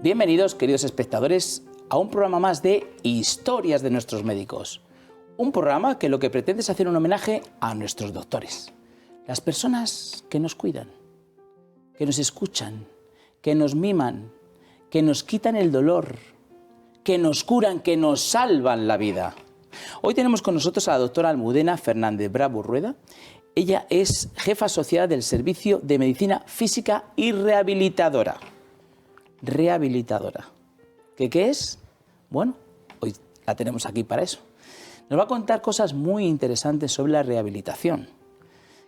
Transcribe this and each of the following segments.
Bienvenidos, queridos espectadores, a un programa más de Historias de nuestros médicos. Un programa que lo que pretende es hacer un homenaje a nuestros doctores. Las personas que nos cuidan, que nos escuchan, que nos miman, que nos quitan el dolor, que nos curan, que nos salvan la vida. Hoy tenemos con nosotros a la doctora Almudena Fernández Bravo Rueda. Ella es jefa asociada del Servicio de Medicina Física y Rehabilitadora. Rehabilitadora. ¿Qué es? Bueno, hoy la tenemos aquí para eso. Nos va a contar cosas muy interesantes sobre la rehabilitación,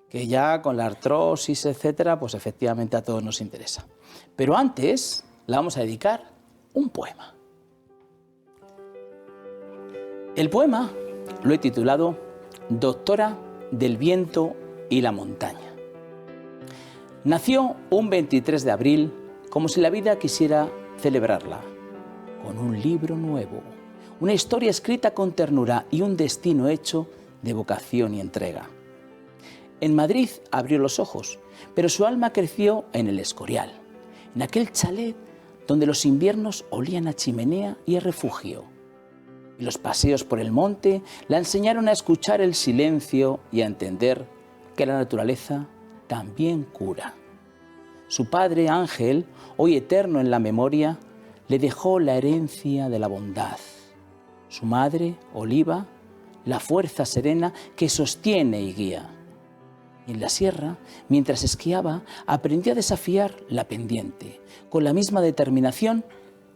que ya con la artrosis, etcétera, pues efectivamente a todos nos interesa. Pero antes le vamos a dedicar un poema. El poema lo he titulado Doctora del viento y la montaña. Nació un 23 de abril como si la vida quisiera celebrarla, con un libro nuevo, una historia escrita con ternura y un destino hecho de vocación y entrega. En Madrid abrió los ojos, pero su alma creció en el Escorial, en aquel chalet donde los inviernos olían a chimenea y a refugio. Y los paseos por el monte la enseñaron a escuchar el silencio y a entender que la naturaleza también cura. Su padre, Ángel, hoy eterno en la memoria, le dejó la herencia de la bondad. Su madre, Oliva, la fuerza serena que sostiene y guía. Y en la sierra, mientras esquiaba, aprendió a desafiar la pendiente, con la misma determinación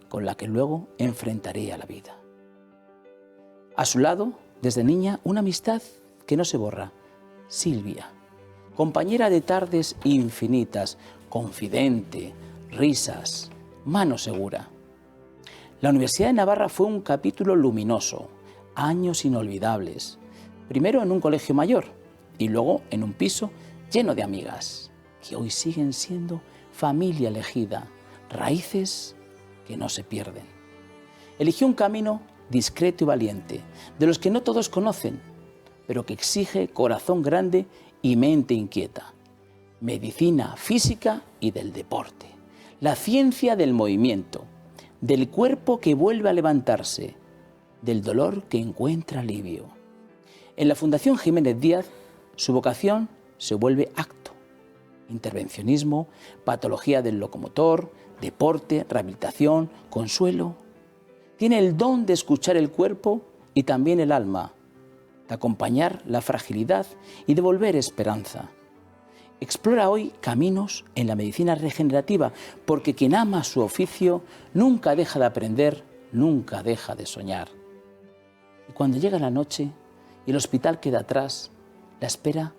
con la que luego enfrentaría la vida. A su lado, desde niña, una amistad que no se borra, Silvia, compañera de tardes infinitas, confidente, risas, mano segura. La Universidad de Navarra fue un capítulo luminoso, años inolvidables, primero en un colegio mayor y luego en un piso lleno de amigas, que hoy siguen siendo familia elegida, raíces que no se pierden. Eligió un camino discreto y valiente, de los que no todos conocen, pero que exige corazón grande y mente inquieta. Medicina física y del deporte, la ciencia del movimiento, del cuerpo que vuelve a levantarse, del dolor que encuentra alivio. En la Fundación Jiménez Díaz, su vocación se vuelve acto. Intervencionismo, patología del locomotor, deporte, rehabilitación, consuelo. Tiene el don de escuchar el cuerpo y también el alma, de acompañar la fragilidad y devolver esperanza. Explora hoy caminos en la medicina regenerativa, porque quien ama su oficio nunca deja de aprender, nunca deja de soñar. Y cuando llega la noche y el hospital queda atrás, la espera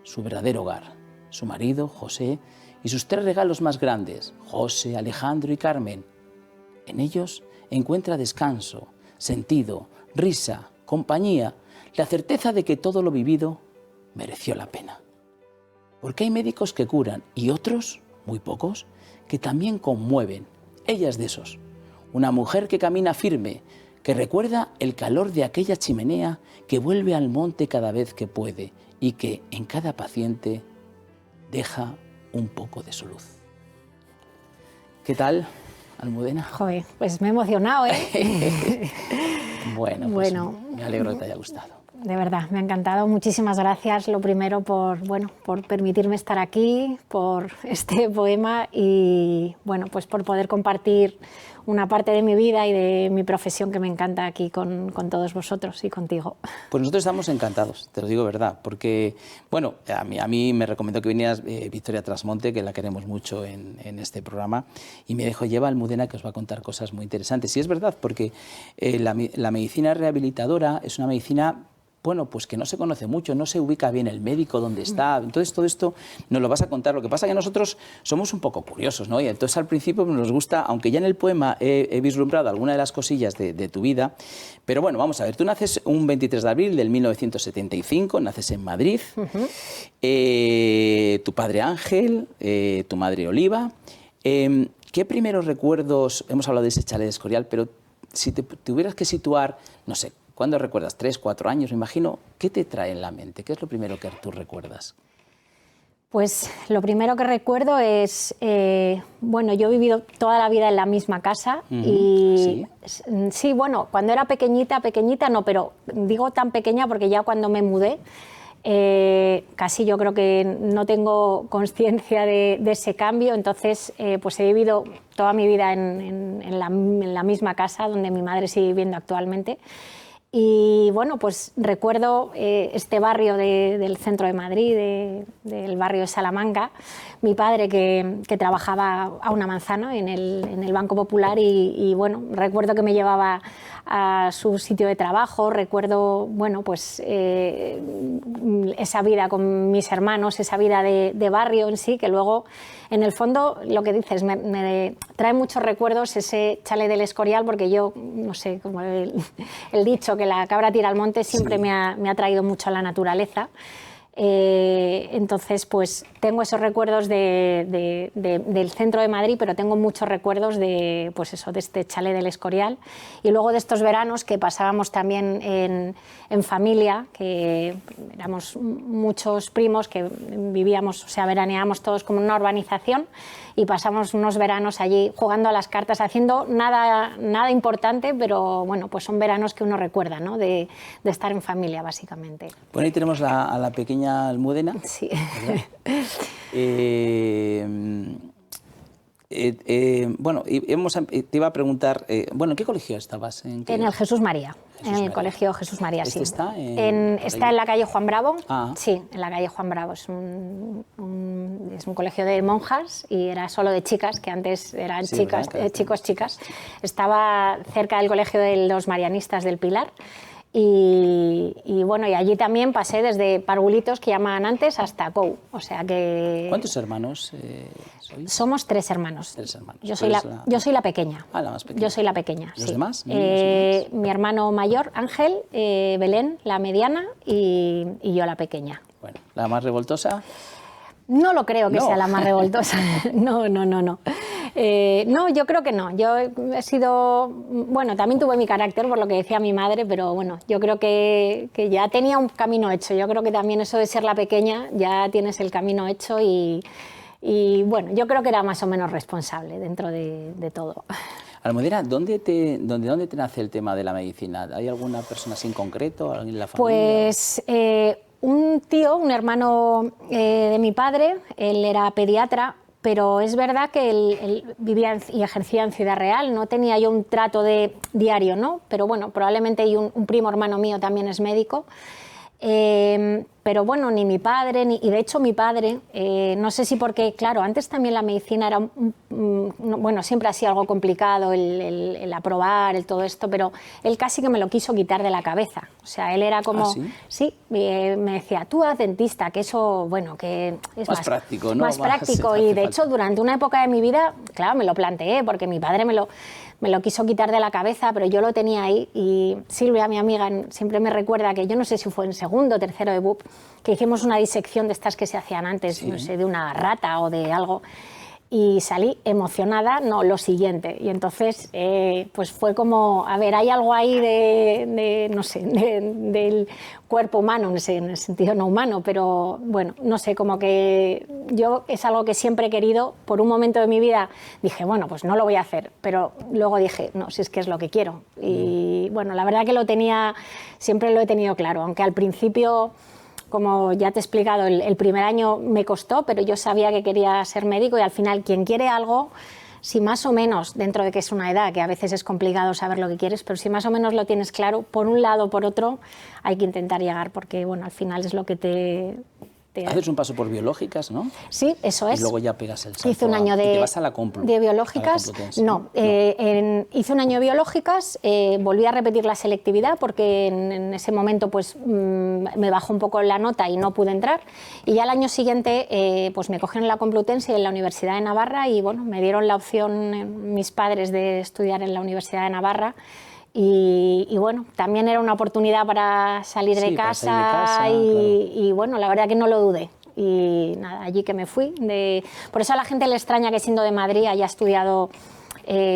su verdadero hogar, su marido, José, y sus 3 regalos más grandes, José, Alejandro y Carmen. En ellos encuentra descanso, sentido, risa, compañía, la certeza de que todo lo vivido mereció la pena. Porque hay médicos que curan y otros, muy pocos, que también conmueven. Ella es de esos. Una mujer que camina firme, que recuerda el calor de aquella chimenea, que vuelve al monte cada vez que puede y que en cada paciente deja un poco de su luz. ¿Qué tal, Almudena? Joder, pues me he emocionado, ¿eh? Bueno, pues me alegro que te haya gustado. De verdad, me ha encantado. Muchísimas gracias, lo primero, por permitirme estar aquí, por este poema y, bueno, pues por poder compartir una parte de mi vida y de mi profesión que me encanta aquí con todos vosotros y contigo. Pues nosotros estamos encantados, te lo digo verdad, porque, bueno, a mí me recomendó que vinieras Victoria Trasmonte, que la queremos mucho en este programa, y me dijo, lleva a Almudena, que os va a contar cosas muy interesantes. Y es verdad, porque la medicina rehabilitadora es una medicina, bueno, pues que no se conoce mucho, no se ubica bien el médico, dónde está. Entonces todo esto nos lo vas a contar. Lo que pasa es que nosotros somos un poco curiosos, ¿no? Y entonces al principio nos gusta, aunque ya en el poema he vislumbrado alguna de las cosillas de tu vida, pero bueno, vamos a ver, tú naces un 23 de abril del 1975, naces en Madrid, tu padre Ángel, tu madre Oliva. ¿Qué primeros recuerdos, hemos hablado de ese chalet de Escorial, pero si te tuvieras que situar, no sé, ¿cuándo recuerdas? 3, 4 años, me imagino. ¿Qué te trae en la mente? ¿Qué es lo primero que tú recuerdas? Pues lo primero que recuerdo es, bueno, yo he vivido toda la vida en la misma casa y sí, bueno, cuando era pequeñita no, pero digo tan pequeña porque ya cuando me mudé, casi yo creo que no tengo conciencia de ese cambio, entonces pues he vivido toda mi vida en la misma casa donde mi madre sigue viviendo actualmente. Y bueno, pues recuerdo este barrio del centro de Madrid, del barrio de Salamanca, mi padre que trabajaba a una manzana en el Banco Popular y bueno, recuerdo que me llevaba a su sitio de trabajo, recuerdo, bueno, pues esa vida con mis hermanos, esa vida de barrio en sí, que luego, en el fondo, lo que dices, me trae muchos recuerdos ese chalet del Escorial, porque yo, no sé, como el dicho que la cabra tira al monte, siempre me ha traído mucho a la naturaleza. Entonces, pues tengo esos recuerdos del centro de Madrid, pero tengo muchos recuerdos de este chalet del Escorial y luego de estos veranos que pasábamos también en familia, que éramos muchos primos que vivíamos, o sea, veraneábamos todos como en una urbanización y pasamos unos veranos allí jugando a las cartas, haciendo nada importante, pero bueno, pues son veranos que uno recuerda, ¿no? De estar en familia, básicamente. Bueno, ahí tenemos a la pequeña Almudena. Sí. Bueno, te iba a preguntar, bueno, ¿en qué colegio estabas? En el Jesús María, el colegio Jesús María, sí. ¿Está está en la calle Juan Bravo? Ah. Sí, en la calle Juan Bravo. Es un colegio de monjas y era solo de chicas, que antes eran chicas, chicos, chicas. Estaba cerca del colegio de los marianistas del Pilar. Y bueno, y allí también pasé desde parvulitos que llamaban antes hasta COU, o sea que... ¿Cuántos hermanos sois? Somos 3 hermanos. 3 hermanos. Yo soy la pequeña. Ah, la más pequeña. Yo soy la pequeña, ¿Los sí. demás? Mi hermano mayor, Ángel, Belén, la mediana, y yo la pequeña. Bueno, ¿la más revoltosa? No lo creo que sea la más revoltosa. No. No, yo creo que no. Yo he sido... Bueno, también tuve mi carácter, por lo que decía mi madre, pero bueno, yo creo que ya tenía un camino hecho. Yo creo que también eso de ser la pequeña, ya tienes el camino hecho y bueno, yo creo que era más o menos responsable dentro de todo. Almudena, ¿dónde te nace el tema de la medicina? ¿Hay alguna persona así en concreto, alguien en la familia? Pues... un tío, un hermano de mi padre, él era pediatra, pero es verdad que él vivía y ejercía en Ciudad Real, no tenía yo un trato de diario, ¿no? Pero bueno, probablemente un primo hermano mío también es médico. Pero bueno, ni mi padre, y de hecho mi padre, no sé si porque, claro, antes también la medicina era, bueno, siempre ha sido algo complicado el aprobar, el todo esto, pero él casi que me lo quiso quitar de la cabeza. O sea, él era como, ¿Ah, sí? Sí, me decía, tú haz dentista, que eso, bueno, que es más práctico, ¿no? Más práctico, y de hecho durante una época de mi vida, claro, me lo planteé, porque mi padre me lo quiso quitar de la cabeza, pero yo lo tenía ahí y Silvia, mi amiga, siempre me recuerda que yo no sé si fue en segundo o tercero de BUP, que hicimos una disección de estas que se hacían antes, sí, no sé, de una rata o de algo, y salí emocionada, no, lo siguiente, y entonces pues fue como, a ver, hay algo ahí no sé, del cuerpo humano, no sé, en el sentido no humano, pero bueno, no sé, como que yo es algo que siempre he querido. Por un momento de mi vida dije, bueno, pues no lo voy a hacer, pero luego dije, no, si es que es lo que quiero, y bueno, la verdad que siempre lo he tenido claro, aunque al principio... Como ya te he explicado, el primer año me costó, pero yo sabía que quería ser médico y al final quien quiere algo, si más o menos, dentro de que es una edad que a veces es complicado saber lo que quieres, pero si más o menos lo tienes claro, por un lado o por otro, hay que intentar llegar porque bueno, al final es lo que te Haces un paso por biológicas, ¿no? Sí, eso es. Y luego ya pegas el salto. Hice un año y te vas a la de biológicas. Hice un año de biológicas, volví a repetir la selectividad porque en ese momento pues me bajó un poco la nota y no pude entrar. Y ya al año siguiente pues me cogieron en la Complutense en la Universidad de Navarra y bueno, me dieron la opción mis padres de estudiar en la Universidad de Navarra. Y bueno, también era una oportunidad para salir de casa, y bueno, la verdad que no lo dudé. Y nada, allí que me fui. Por eso a la gente le extraña que siendo de Madrid haya estudiado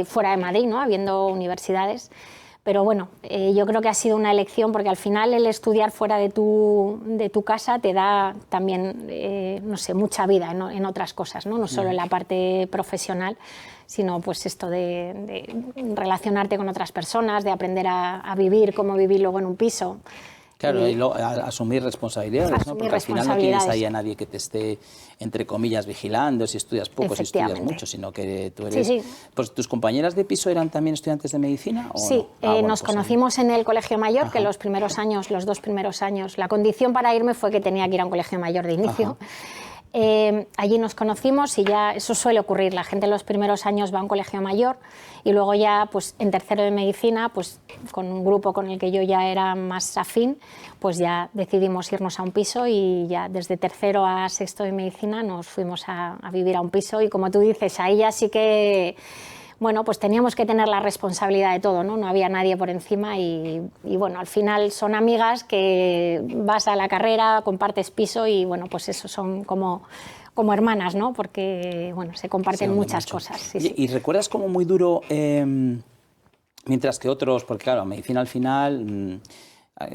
fuera de Madrid, ¿no? Habiendo universidades. Pero bueno, yo creo que ha sido una elección porque al final el estudiar fuera de tu casa te da también, no sé, mucha vida en otras cosas, ¿no? No solo en la parte profesional, sino pues esto de relacionarte con otras personas, de aprender a vivir, cómo vivir luego en un piso. Claro, y asumir responsabilidades, ¿no? Porque al final no tienes ahí a nadie que te esté, entre comillas, vigilando si estudias poco, si estudias mucho, sino que tú eres... Sí, sí. Pues, ¿tus compañeras de piso eran también estudiantes de medicina? ¿O sí, no? Nos conocimos en el Colegio Mayor, que los primeros años, los 2 primeros años, la condición para irme fue que tenía que ir a un colegio mayor de inicio. Allí nos conocimos y ya eso suele ocurrir, la gente en los primeros años va a un colegio mayor y luego ya pues en tercero de medicina, pues con un grupo con el que yo ya era más afín, pues ya decidimos irnos a un piso y ya desde tercero a sexto de medicina nos fuimos a vivir a un piso y como tú dices, ahí ya sí que... Bueno, pues teníamos que tener la responsabilidad de todo, ¿no? No había nadie por encima y bueno, al final son amigas que vas a la carrera, compartes piso y bueno, pues eso son como hermanas, ¿no? Porque bueno, se comparten muchas cosas. Sí, sí. ¿Y recuerdas como muy duro, mientras que otros, porque claro, medicina al final...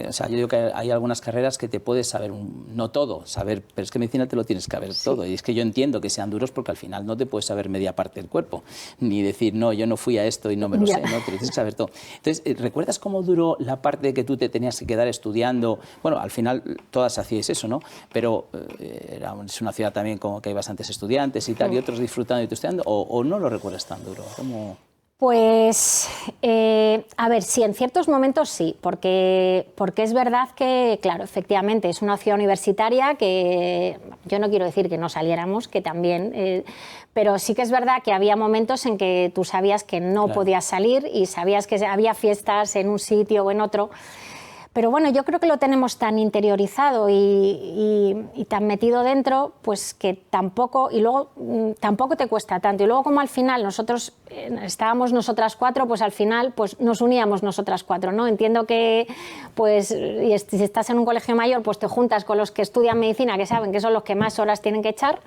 O sea, yo digo que hay algunas carreras que te puedes saber, no todo, saber, pero es que medicina te lo tienes que saber todo. Y es que yo entiendo que sean duros porque al final no te puedes saber media parte del cuerpo, ni decir, no, yo no fui a esto y no me lo sé, ¿no? Te lo tienes que saber todo. Entonces, ¿recuerdas cómo duró la parte de que tú te tenías que quedar estudiando? Bueno, al final todas hacíais eso, ¿no? Pero es una ciudad también como que hay bastantes estudiantes y tal, y otros disfrutando y tú estudiando, ¿o no lo recuerdas tan duro? ¿Cómo...? Pues, a ver, sí, en ciertos momentos sí, porque es verdad que, claro, efectivamente, es una ciudad universitaria que, yo no quiero decir que no saliéramos, que también, pero sí que es verdad que había momentos en que tú sabías que no podías salir y sabías que había fiestas en un sitio o en otro. Pero bueno, yo creo que lo tenemos tan interiorizado y tan metido dentro, pues que tampoco, y luego tampoco te cuesta tanto. Y luego como al final nosotros estábamos nosotras 4, pues al final pues nos uníamos nosotras 4, ¿no? Entiendo que pues si estás en un colegio mayor, pues te juntas con los que estudian medicina, que saben que son los que más horas tienen que echar.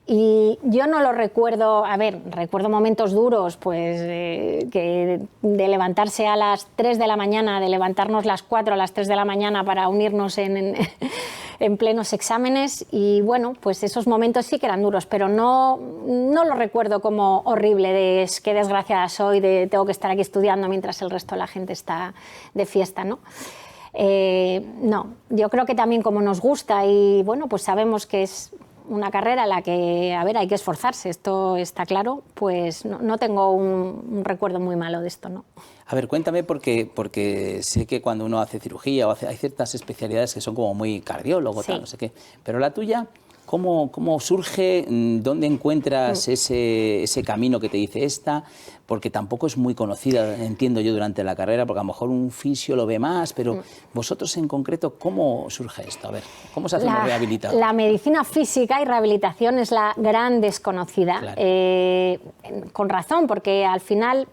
Y yo no lo recuerdo, a ver, recuerdo momentos duros, pues que de levantarse a las 3 de la mañana, de levantarnos las 4 a las 3 de la mañana para unirnos en plenos exámenes y bueno, pues esos momentos sí que eran duros, pero no lo recuerdo como horrible, de qué desgraciada soy, de tengo que estar aquí estudiando mientras el resto de la gente está de fiesta, ¿no? No, yo creo que también como nos gusta y bueno, pues sabemos que es una carrera en la que, a ver, hay que esforzarse, esto está claro, pues no tengo un recuerdo muy malo de esto, ¿no? A ver, cuéntame porque sé que cuando uno hace cirugía o hay ciertas especialidades que son como muy cardiólogo, tal, no sé qué, pero la tuya... ¿Cómo surge? ¿Dónde encuentras ese camino que te dice esta? Porque tampoco es muy conocida, entiendo yo, durante la carrera, porque a lo mejor un fisio lo ve más, pero vosotros en concreto, ¿cómo surge esto? A ver, ¿cómo se hace una rehabilitación? La medicina física y rehabilitación es la gran desconocida, claro. Con razón, porque al final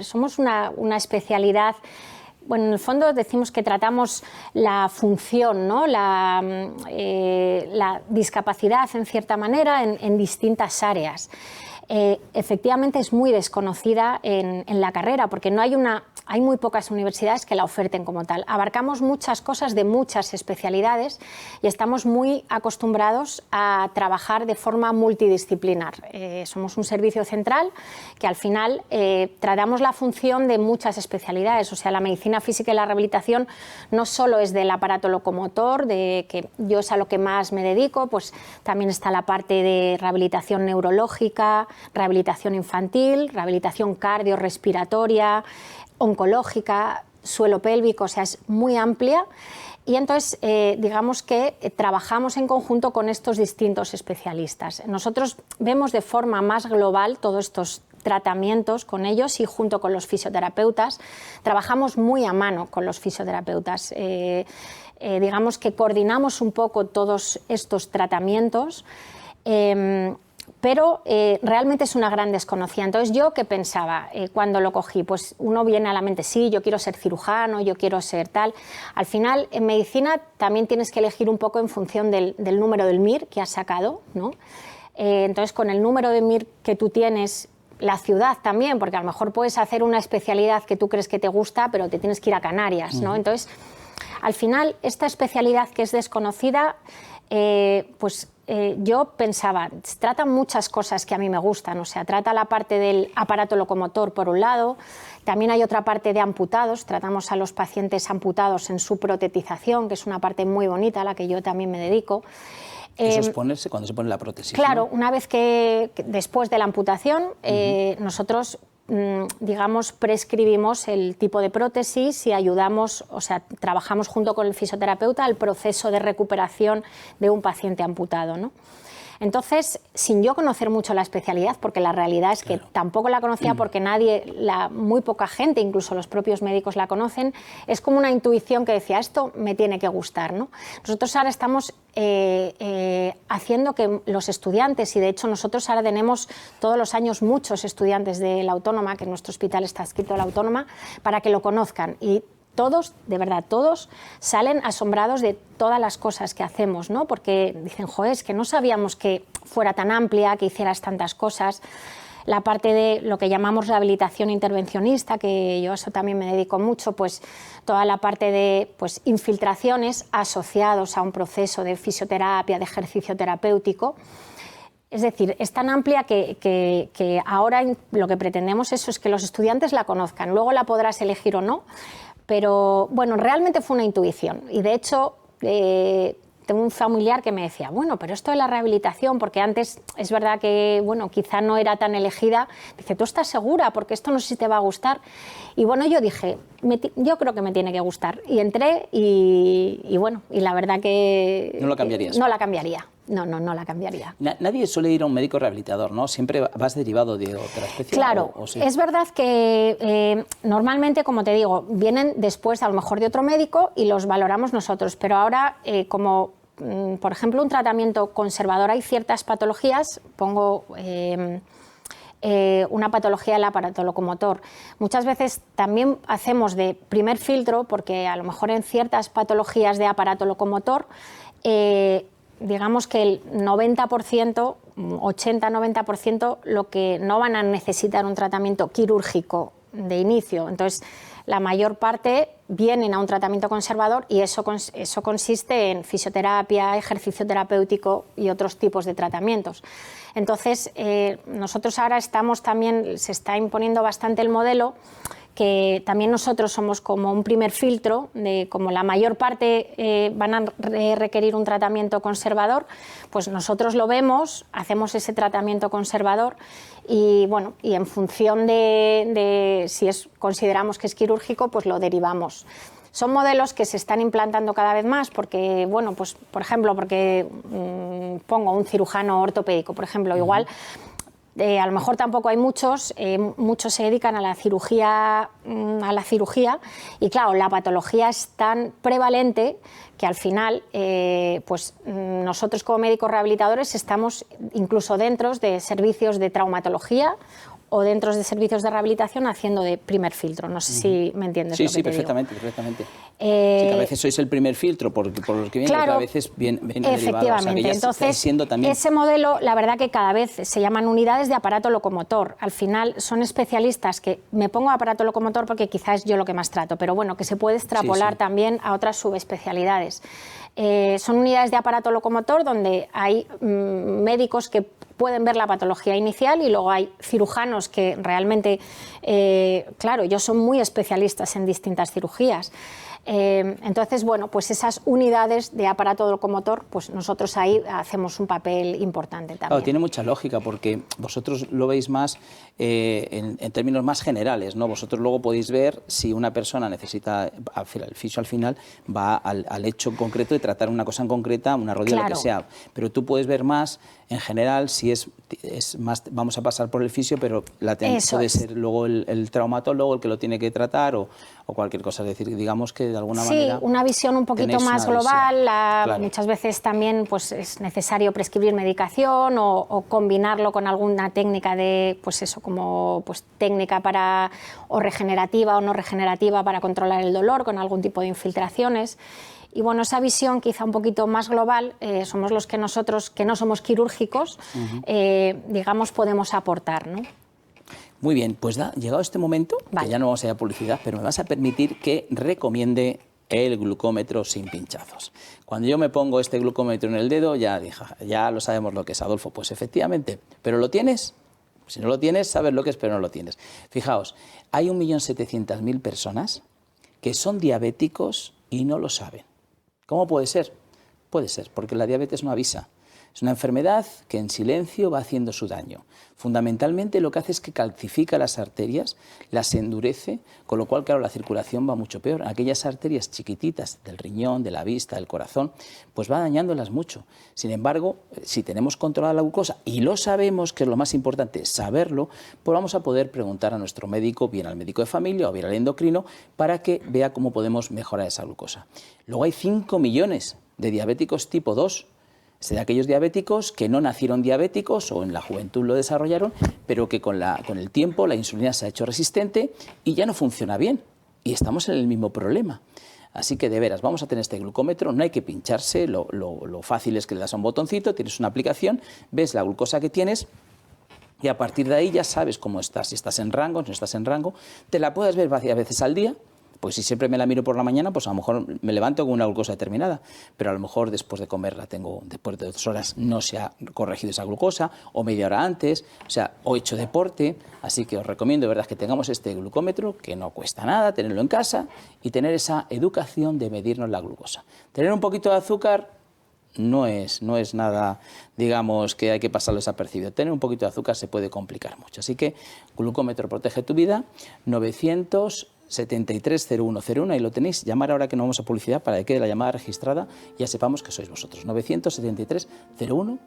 somos una especialidad. Bueno, en el fondo decimos que tratamos la función, ¿no? la discapacidad, en cierta manera, en distintas áreas. Efectivamente es muy desconocida en la carrera, porque hay muy pocas universidades que la oferten como tal. Abarcamos muchas cosas de muchas especialidades y estamos muy acostumbrados a trabajar de forma multidisciplinar. Somos un servicio central que al final tratamos la función de muchas especialidades. O sea, la medicina física y la rehabilitación no solo es del aparato locomotor, que yo es a lo que más me dedico, pues también está la parte de rehabilitación neurológica, rehabilitación infantil, rehabilitación cardiorrespiratoria, oncológica, suelo pélvico, o sea, es muy amplia. Y entonces, digamos que trabajamos en conjunto con estos distintos especialistas. Nosotros vemos de forma más global todos estos tratamientos con ellos y junto con los fisioterapeutas trabajamos muy a mano con los fisioterapeutas. Digamos que coordinamos un poco todos estos tratamientos. Pero realmente es una gran desconocida. Entonces, ¿yo qué pensaba cuando lo cogí? Pues uno viene a la mente, sí, yo quiero ser cirujano, yo quiero ser tal. Al final, en medicina también tienes que elegir un poco en función del número del MIR que has sacado, ¿no? Entonces, con el número de MIR que tú tienes, la ciudad también, porque a lo mejor puedes hacer una especialidad que tú crees que te gusta, pero te tienes que ir a Canarias, ¿no? Entonces, al final, esta especialidad que es desconocida, yo pensaba, trata muchas cosas que a mí me gustan, o sea, trata la parte del aparato locomotor por un lado, también hay otra parte de amputados, tratamos a los pacientes amputados en su protetización, que es una parte muy bonita a la que yo también me dedico. Eso es ponerse cuando se pone la prótesis. Claro, ¿no? una vez después de la amputación, nosotros digamos, prescribimos el tipo de prótesis y ayudamos, o sea, trabajamos junto con el fisioterapeuta el proceso de recuperación de un paciente amputado, ¿no? Entonces, sin yo conocer mucho la especialidad, porque la realidad es que tampoco la conocía porque muy poca gente, incluso los propios médicos la conocen, es como una intuición que decía, esto me tiene que gustar, ¿no? Nosotros ahora estamos haciendo que los estudiantes, y de hecho nosotros ahora tenemos todos los años muchos estudiantes de la Autónoma, que en nuestro hospital está adscrito a la Autónoma, para que lo conozcan. Y todos, de verdad, todos salen asombrados de todas las cosas que hacemos, ¿no? Porque dicen, joder, es que no sabíamos que fuera tan amplia, que hicieras tantas cosas. La parte de lo que llamamos rehabilitación intervencionista, que yo a eso también me dedico mucho, pues toda la parte de infiltraciones asociados a un proceso de fisioterapia, de ejercicio terapéutico. Es decir, es tan amplia que ahora lo que pretendemos es que los estudiantes la conozcan. Luego la podrás elegir o no, pero bueno, realmente fue una intuición. Y de hecho, tengo un familiar que me decía, bueno, pero esto de la rehabilitación, porque antes es verdad que, bueno, quizá no era tan elegida, dice, ¿tú estás segura? Porque esto no sé si te va a gustar. Y bueno, yo dije, yo creo que me tiene que gustar. Y entré y bueno, y la verdad que... ¿No la cambiarías? No la cambiaría. No la cambiaría. Nadie suele ir a un médico rehabilitador, ¿no? Siempre vas derivado de otra especie. Claro, ¿o sí? Es verdad que normalmente, como te digo, vienen después a lo mejor de otro médico y los valoramos nosotros, pero ahora como, por ejemplo, un tratamiento conservador, hay ciertas patologías, pongo una patología del aparato locomotor. Muchas veces también hacemos de primer filtro, porque a lo mejor en ciertas patologías de aparato locomotor, digamos que el 90%, 80-90%, lo que no van a necesitar un tratamiento quirúrgico de inicio. Entonces, la mayor parte vienen a un tratamiento conservador y eso consiste en fisioterapia, ejercicio terapéutico y otros tipos de tratamientos. Entonces, nosotros ahora se está imponiendo bastante el modelo que también nosotros somos como un primer filtro, como la mayor parte van a requerir un tratamiento conservador, pues nosotros lo vemos, hacemos ese tratamiento conservador y, bueno, y en función de si consideramos que es quirúrgico, pues lo derivamos. Son modelos que se están implantando cada vez más porque, bueno, pues por ejemplo, porque pongo un cirujano ortopédico, por ejemplo, igual... a lo mejor tampoco hay muchos se dedican a la cirugía y claro, la patología es tan prevalente que al final nosotros como médicos rehabilitadores estamos incluso dentro de servicios de traumatología o dentro de servicios de rehabilitación haciendo de primer filtro. No sé si me entiendes. Sí, perfectamente. Sí, que a veces sois el primer filtro por los que vienen, claro, pero a veces viene efectivamente. derivado. O sea, que ya entonces, siendo también... ese modelo, la verdad que cada vez se llaman unidades de aparato locomotor. Al final son especialistas que me pongo aparato locomotor porque quizás es yo lo que más trato, pero bueno, que se puede extrapolar también a otras subespecialidades. Son unidades de aparato locomotor donde hay médicos que pueden ver la patología inicial y luego hay cirujanos que realmente, claro, ellos son muy especialistas en distintas cirugías. Entonces, bueno, pues esas unidades de aparato locomotor, pues nosotros ahí hacemos un papel importante también. Claro, tiene mucha lógica porque vosotros lo veis más en términos más generales, ¿no? Vosotros luego podéis ver si una persona necesita, el fisio al final va al hecho concreto de tratar una cosa en concreta, una rodilla, lo que sea, pero tú puedes ver más en general si es más, vamos a pasar por el fisio, pero puede ser luego el traumatólogo el que lo tiene que tratar o cualquier cosa, es decir, digamos que de alguna manera... Sí, una visión un poquito más global, claro. Muchas veces también pues, es necesario prescribir medicación o combinarlo con alguna técnica de, pues eso, como pues, técnica para o regenerativa o no regenerativa para controlar el dolor con algún tipo de infiltraciones. Y bueno, esa visión quizá un poquito más global somos los que nosotros, que no somos quirúrgicos, digamos, podemos aportar, ¿no? Muy bien, pues llegado este momento, que ya no vamos a ir a publicidad, pero me vas a permitir que recomiende el glucómetro sin pinchazos. Cuando yo me pongo este glucómetro en el dedo, ya lo sabemos lo que es, Adolfo. Pues efectivamente, ¿pero lo tienes? Si no lo tienes, sabes lo que es, pero no lo tienes. Fijaos, hay 1.700.000 personas que son diabéticos y no lo saben. ¿Cómo puede ser? Puede ser, porque la diabetes no avisa. Es una enfermedad que en silencio va haciendo su daño. Fundamentalmente lo que hace es que calcifica las arterias, las endurece, con lo cual, claro, la circulación va mucho peor. Aquellas arterias chiquititas del riñón, de la vista, del corazón, pues va dañándolas mucho. Sin embargo, si tenemos controlada la glucosa y lo sabemos, que es lo más importante, saberlo, pues vamos a poder preguntar a nuestro médico, bien al médico de familia o bien al endocrino, para que vea cómo podemos mejorar esa glucosa. Luego hay 5 millones de diabéticos tipo 2, de aquellos diabéticos que no nacieron diabéticos o en la juventud lo desarrollaron, pero que con el tiempo la insulina se ha hecho resistente y ya no funciona bien. Y estamos en el mismo problema. Así que de veras, vamos a tener este glucómetro, no hay que pincharse, lo fácil es que le das a un botoncito, tienes una aplicación, ves la glucosa que tienes y a partir de ahí ya sabes cómo estás, si estás en rango, si no estás en rango, te la puedes ver varias veces al día. Pues si siempre me la miro por la mañana, pues a lo mejor me levanto con una glucosa determinada, pero a lo mejor después de comer después de 2 horas no se ha corregido esa glucosa, o media hora antes, o he hecho deporte, así que os recomiendo de verdad que tengamos este glucómetro, que no cuesta nada, tenerlo en casa y tener esa educación de medirnos la glucosa. Tener un poquito de azúcar no es nada, digamos, que hay que pasarlo desapercibido. Tener un poquito de azúcar se puede complicar mucho, así que glucómetro protege tu vida, 973-0101, ahí lo tenéis. Llamar ahora que no vamos a publicidad para que quede la llamada registrada y ya sepamos que sois vosotros. 973-0101.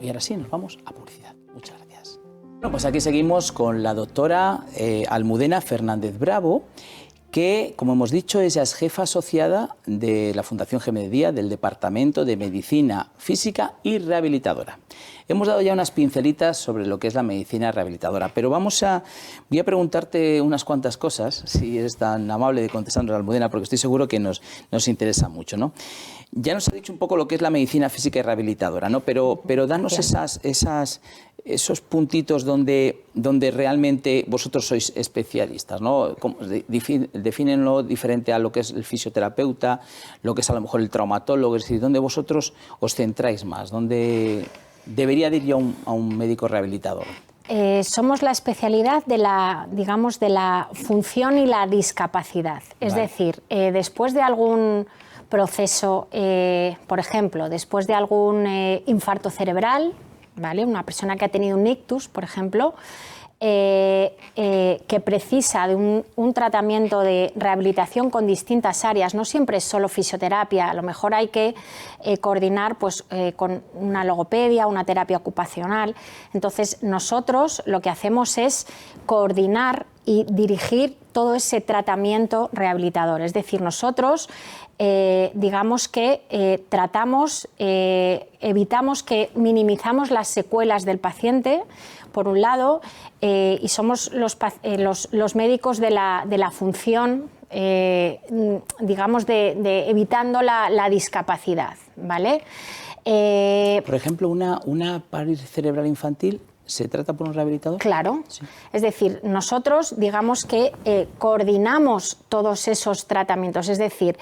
Y ahora sí, nos vamos a publicidad. Muchas gracias. Bueno, pues aquí seguimos con la doctora Almudena Fernández Bravo, que, como hemos dicho, ella es jefa asociada de la Fundación Gemedía del Departamento de Medicina Física y Rehabilitadora. Hemos dado ya unas pincelitas sobre lo que es la medicina rehabilitadora, pero voy a preguntarte unas cuantas cosas, si eres tan amable de contestarnos, Almudena, porque estoy seguro que nos interesa mucho, ¿no? Ya nos ha dicho un poco lo que es la medicina física y rehabilitadora, ¿no? Pero danos esos puntitos donde realmente vosotros sois especialistas, ¿no? Defínenlo diferente a lo que es el fisioterapeuta, lo que es a lo mejor el traumatólogo, es decir, donde vosotros os centráis más, donde debería de ir yo a un médico rehabilitador. Somos la especialidad de la función y la discapacidad. Es decir, después de algún proceso, por ejemplo, después de algún infarto cerebral, ¿vale? Una persona que ha tenido un ictus, por ejemplo, que precisa de un tratamiento de rehabilitación con distintas áreas, no siempre es solo fisioterapia, a lo mejor hay que coordinar con una logopedia, una terapia ocupacional. Entonces nosotros lo que hacemos es coordinar y dirigir todo ese tratamiento rehabilitador, es decir, nosotros digamos que tratamos, evitamos minimizamos las secuelas del paciente, por un lado, y somos los médicos de la función, digamos, de evitando la discapacidad, ¿vale? Por ejemplo, una parálisis cerebral infantil, ¿se trata por un rehabilitador? Claro. Sí. Es decir, nosotros digamos que coordinamos todos esos tratamientos, es decir,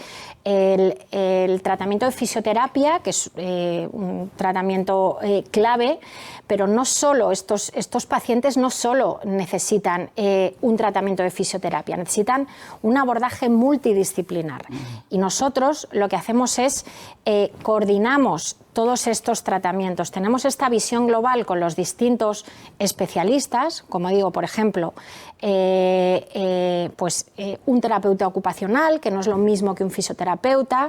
el tratamiento de fisioterapia, que es un tratamiento clave, pero no solo estos pacientes no solo necesitan un tratamiento de fisioterapia, necesitan un abordaje multidisciplinar. Y nosotros lo que hacemos es coordinamos todos estos tratamientos. Tenemos esta visión global con los distintos especialistas, como digo, por ejemplo, un terapeuta ocupacional, que no es lo mismo que un fisioterapeuta,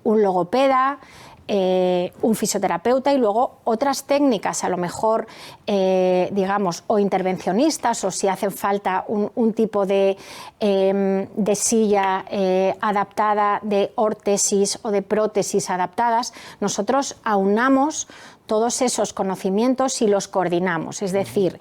un logopeda, un fisioterapeuta y luego otras técnicas, a lo mejor, digamos, o intervencionistas, o si hace falta un tipo de silla adaptada, de órtesis o de prótesis adaptadas. Nosotros aunamos todos esos conocimientos y los coordinamos, es decir,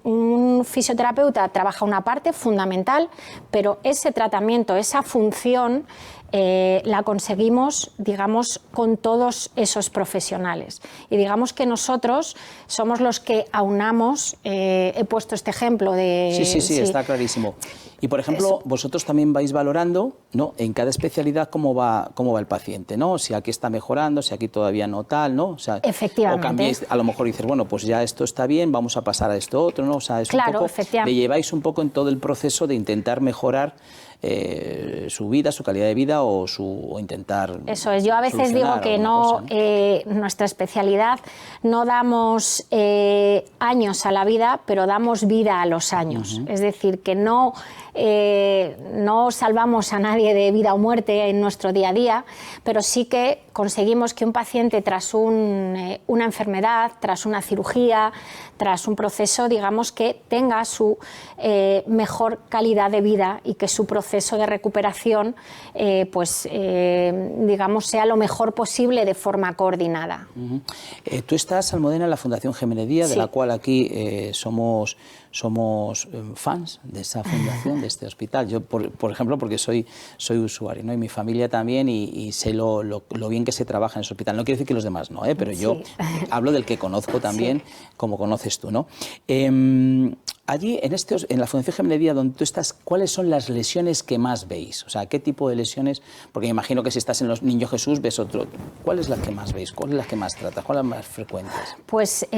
un fisioterapeuta trabaja una parte fundamental, pero ese tratamiento, esa función, la conseguimos, digamos, con todos esos profesionales. Y digamos que nosotros somos los que aunamos, he puesto este ejemplo de... Sí, está clarísimo. Y, por ejemplo, vosotros también vais valorando, ¿no?, en cada especialidad cómo va el paciente, ¿no? Si aquí está mejorando, si aquí todavía no tal, ¿no? O sea, efectivamente. O cambiáis, a lo mejor dices, bueno, pues ya esto está bien, vamos a pasar a esto otro, ¿no? O sea, es claro, un poco, le lleváis un poco en todo el proceso de intentar mejorar su vida, su calidad de vida o intentar... Eso es, yo a veces digo que no, nuestra especialidad no damos años a la vida, pero damos vida a los años. Es decir, que no salvamos a nadie de vida o muerte en nuestro día a día, pero sí que conseguimos que un paciente tras una enfermedad, tras una cirugía, tras un proceso, digamos, que tenga su mejor calidad de vida y que su proceso de recuperación digamos, sea lo mejor posible de forma coordinada. Tú estás, Almudena, en la Fundación Jiménez Díaz, de la cual aquí somos fans de esa fundación, de este hospital. Yo, por ejemplo, porque soy usuario, ¿no? Y mi familia también, y sé lo bien que se trabaja en ese hospital. No quiere decir que los demás no, pero yo hablo del que conozco también, como conoces tú, ¿no? Allí, en la Fundación Jiménez Díaz, donde tú estás, ¿cuáles son las lesiones que más veis? O sea, ¿qué tipo de lesiones? Porque me imagino que si estás en los Niño Jesús ves otro. ¿Cuál es la que más veis? ¿Cuál es la que más tratas? ¿Cuál es la más frecuentes? Pues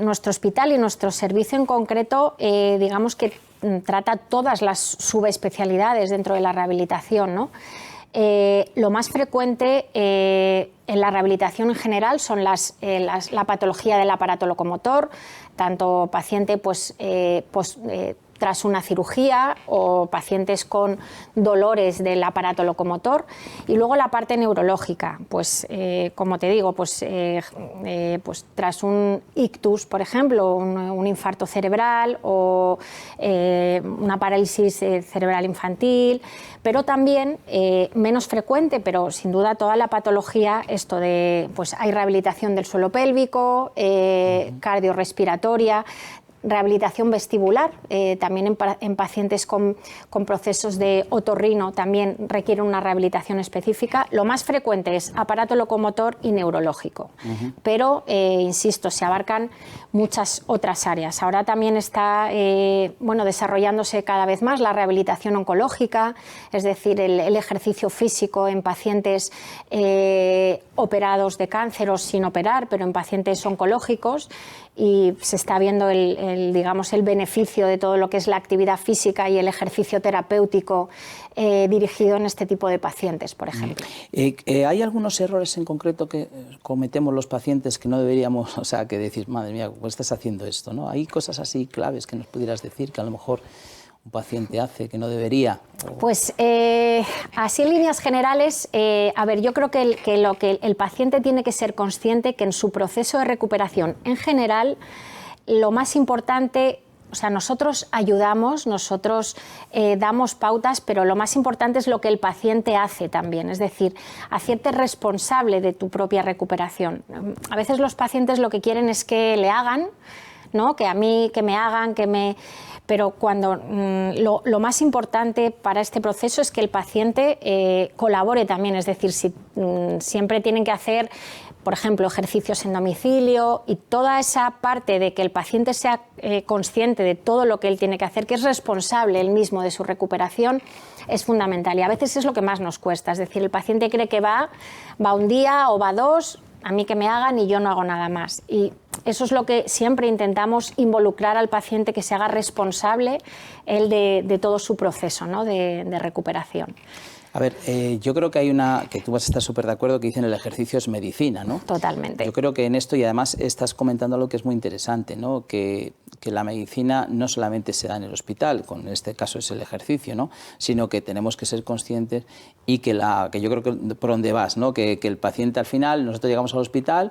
nuestro hospital y nuestro servicio en concreto, digamos que trata todas las subespecialidades dentro de la rehabilitación, ¿no? Lo más frecuente en la rehabilitación en general son la patología del aparato locomotor, tanto paciente tras una cirugía o pacientes con dolores del aparato locomotor, y luego la parte neurológica, como te digo, tras un ictus, por ejemplo, un infarto cerebral o una parálisis cerebral infantil, pero también menos frecuente, pero sin duda toda la patología, hay rehabilitación del suelo pélvico, cardiorrespiratoria, rehabilitación vestibular, también en pacientes con procesos de otorrino también requieren una rehabilitación específica. Lo más frecuente es aparato locomotor y neurológico, pero, insisto, se abarcan muchas otras áreas. Ahora también está desarrollándose cada vez más la rehabilitación oncológica, es decir, el ejercicio físico en pacientes operados de cáncer o sin operar, pero en pacientes oncológicos, y se está viendo el beneficio de todo lo que es la actividad física y el ejercicio terapéutico dirigido en este tipo de pacientes, por ejemplo. ¿Hay algunos errores en concreto que cometemos los pacientes que no deberíamos, o sea, que decís, madre mía, ¿cómo estás haciendo esto, ¿no? ¿Hay cosas así claves que nos pudieras decir que a lo mejor un paciente hace que no debería? Pues así en líneas generales, yo creo que lo que el paciente tiene que ser consciente que en su proceso de recuperación en general, lo más importante, o sea, nosotros ayudamos, nosotros damos pautas, pero lo más importante es lo que el paciente hace también, es decir, hacerte responsable de tu propia recuperación. A veces los pacientes lo que quieren es que le hagan, ¿no? Que a mí, que me hagan, pero cuando lo más importante para este proceso es que el paciente colabore también, es decir, siempre tienen que hacer, por ejemplo, ejercicios en domicilio, y toda esa parte de que el paciente sea consciente de todo lo que él tiene que hacer, que es responsable él mismo de su recuperación, es fundamental. Y a veces es lo que más nos cuesta, es decir, el paciente cree que va un día o va dos, a mí que me hagan y yo no hago nada más. Y eso es lo que siempre intentamos, involucrar al paciente, que se haga responsable él de todo su proceso, ¿no?, de recuperación. A ver, yo creo que hay que tú vas a estar súper de acuerdo, que dicen el ejercicio es medicina, ¿no? Totalmente. Yo creo que en esto, y además estás comentando algo que es muy interesante, ¿no? Que la medicina no solamente se da en el hospital, en este caso es el ejercicio, ¿no? Sino que tenemos que ser conscientes, y que yo creo que por donde vas, ¿no? Que el paciente al final, nosotros llegamos al hospital,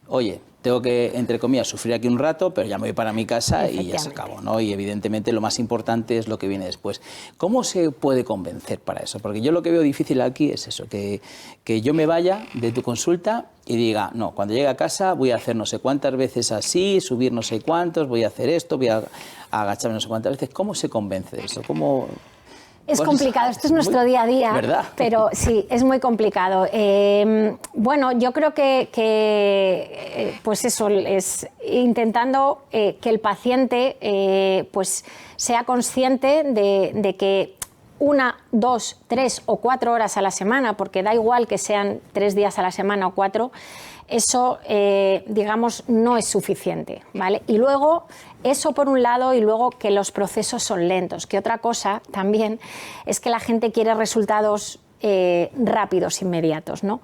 oye, tengo que, entre comillas, sufrir aquí un rato, pero ya me voy para mi casa y ya se acabó, ¿no? Y evidentemente lo más importante es lo que viene después. ¿Cómo se puede convencer para eso? Porque yo lo que veo difícil aquí es eso, que yo me vaya de tu consulta y diga, no, cuando llegue a casa voy a hacer no sé cuántas veces así, subir no sé cuántos, voy a hacer esto, voy a agacharme no sé cuántas veces. ¿Cómo se convence de eso? ¿Cómo...? Es complicado, esto es nuestro día a día, ¿verdad? Pero sí, es muy complicado. Bueno, yo creo que pues eso, es intentando que el paciente pues sea consciente de que 1, 2, 3 o 4 horas a la semana, porque da igual que sean 3 días a la semana o 4, eso, digamos, no es suficiente, ¿vale? Y luego, eso por un lado, y luego que los procesos son lentos, que otra cosa también es que la gente quiere resultados rápidos, inmediatos, ¿no?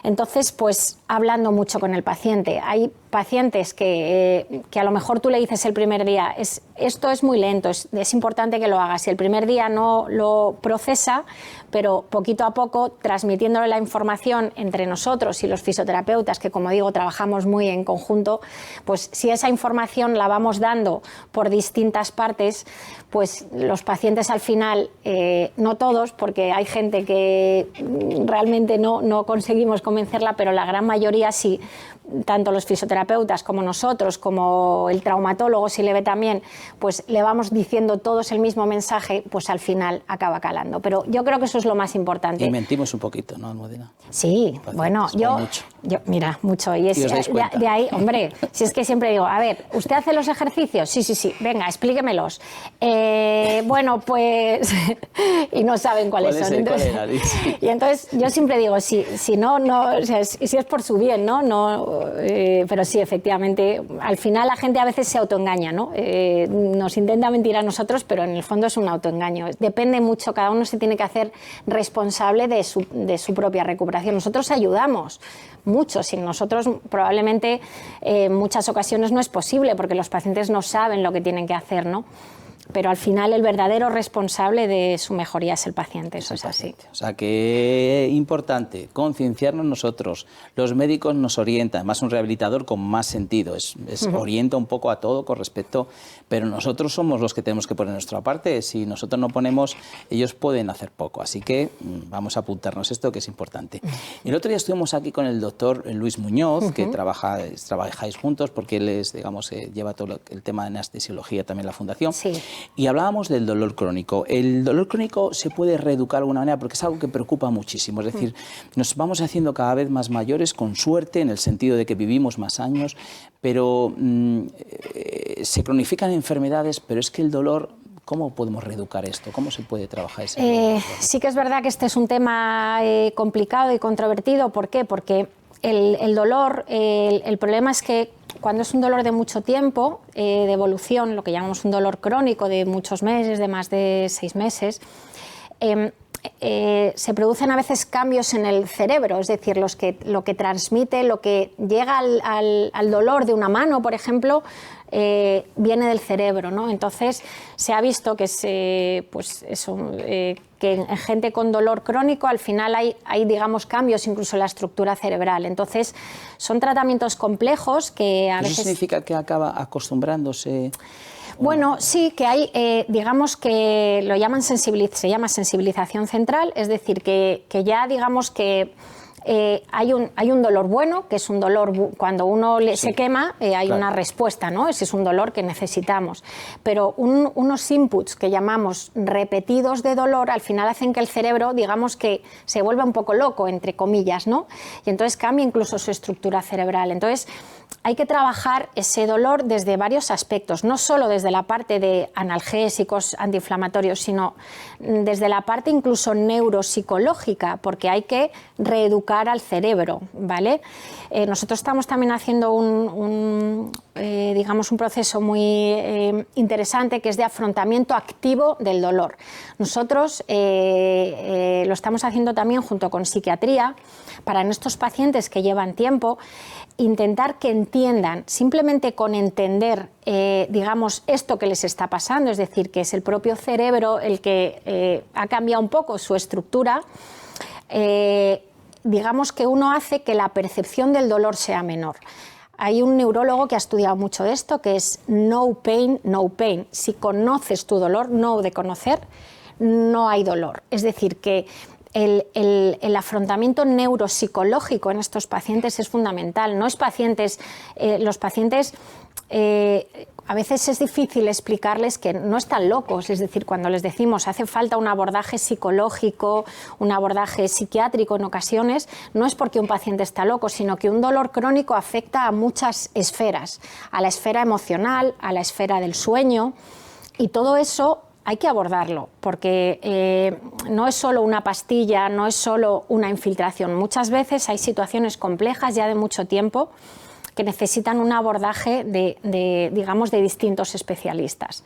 Entonces, pues, hablando mucho con el paciente. Hay pacientes que a lo mejor tú le dices el primer día, esto es muy lento, es importante que lo hagas. Si el primer día no lo procesa, pero poquito a poco, transmitiéndole la información entre nosotros y los fisioterapeutas, que como digo, trabajamos muy en conjunto, pues si esa información la vamos dando por distintas partes, pues los pacientes al final, no todos, porque hay gente que realmente no conseguimos convencerla, pero la gran mayoría sí, tanto los fisioterapeutas como nosotros, como el traumatólogo, si le ve también, pues le vamos diciendo todos el mismo mensaje, pues al final acaba calando. Pero yo creo que eso es lo más importante. Y mentimos un poquito, ¿no, Almudena? Sí, bueno, yo mira, mucho. Y es de ahí, hombre, si es que siempre digo, a ver, ¿usted hace los ejercicios? Sí, venga, explíquemelos. Bueno, pues... y no saben cuáles son. Entonces, y entonces yo siempre digo, si no, o sea, si es por su bien, ¿no? Pero sí, efectivamente, al final la gente a veces se autoengaña, ¿no? Nos intenta mentir a nosotros, pero en el fondo es un autoengaño. Depende mucho, cada uno se tiene que hacer responsable de su propia recuperación. Nosotros ayudamos mucho, sin nosotros probablemente en muchas ocasiones no es posible, porque los pacientes no saben lo que tienen que hacer, ¿no? Pero al final el verdadero responsable de su mejoría es el paciente, eso es así. O sea que es importante concienciarnos nosotros, los médicos nos orientan, además un rehabilitador con más sentido, orienta un poco a todo con respecto, pero nosotros somos los que tenemos que poner nuestra parte, si nosotros no ponemos, ellos pueden hacer poco, así que vamos a apuntarnos esto que es importante. El otro día estuvimos aquí con el doctor Luis Muñoz, que trabajáis juntos porque él es, digamos, lleva todo el tema de anestesiología también en la fundación. Sí. Y hablábamos del dolor crónico. El dolor crónico se puede reeducar de alguna manera porque es algo que preocupa muchísimo. Es decir, nos vamos haciendo cada vez más mayores, con suerte, en el sentido de que vivimos más años, pero se cronifican enfermedades, pero es que el dolor... ¿Cómo podemos reeducar esto? ¿Cómo se puede trabajar ese Sí que es verdad que este es un tema complicado y controvertido. ¿Por qué? Porque el dolor, el problema es que cuando es un dolor de mucho tiempo, de evolución, lo que llamamos un dolor crónico de muchos meses, de más de 6 meses, se producen a veces cambios en el cerebro, es decir, lo que transmite, lo que llega al dolor de una mano, por ejemplo, viene del cerebro, ¿no? Entonces se ha visto que que en gente con dolor crónico al final hay digamos cambios incluso en la estructura cerebral. Entonces son tratamientos complejos que a veces... ¿Eso significa que acaba acostumbrándose? Bueno, sí, que hay, digamos que lo llaman se llama sensibilización central, es decir, que ya digamos que hay un dolor bueno, que es un dolor cuando uno se quema, hay una respuesta, ¿no? Ese es un dolor que necesitamos. Pero unos inputs que llamamos repetidos de dolor al final hacen que el cerebro, digamos que se vuelva un poco loco, entre comillas, ¿no? Y entonces cambia incluso su estructura cerebral. Entonces hay que trabajar ese dolor desde varios aspectos, no solo desde la parte de analgésicos, antiinflamatorios, sino desde la parte incluso neuropsicológica, porque hay que reeducar al cerebro, ¿vale? Nosotros estamos también haciendo digamos un proceso muy interesante que es de afrontamiento activo del dolor. Nosotros lo estamos haciendo también junto con psiquiatría para en estos pacientes que llevan tiempo intentar que entiendan, simplemente con entender, digamos, esto que les está pasando, es decir, que es el propio cerebro el que ha cambiado un poco su estructura, digamos que uno hace que la percepción del dolor sea menor. Hay un neurólogo que ha estudiado mucho de esto, que es no pain, no pain. Si conoces tu dolor, no de conocer, no hay dolor. Es decir, que el afrontamiento neuropsicológico en estos pacientes es fundamental. No es los pacientes a veces es difícil explicarles que no están locos, es decir, cuando les decimos hace falta un abordaje psicológico, un abordaje psiquiátrico en ocasiones, no es porque un paciente está loco, sino que un dolor crónico afecta a muchas esferas, a la esfera emocional, a la esfera del sueño, y todo eso hay que abordarlo, porque no es solo una pastilla, no es solo una infiltración. Muchas veces hay situaciones complejas ya de mucho tiempo que necesitan un abordaje digamos, de distintos especialistas.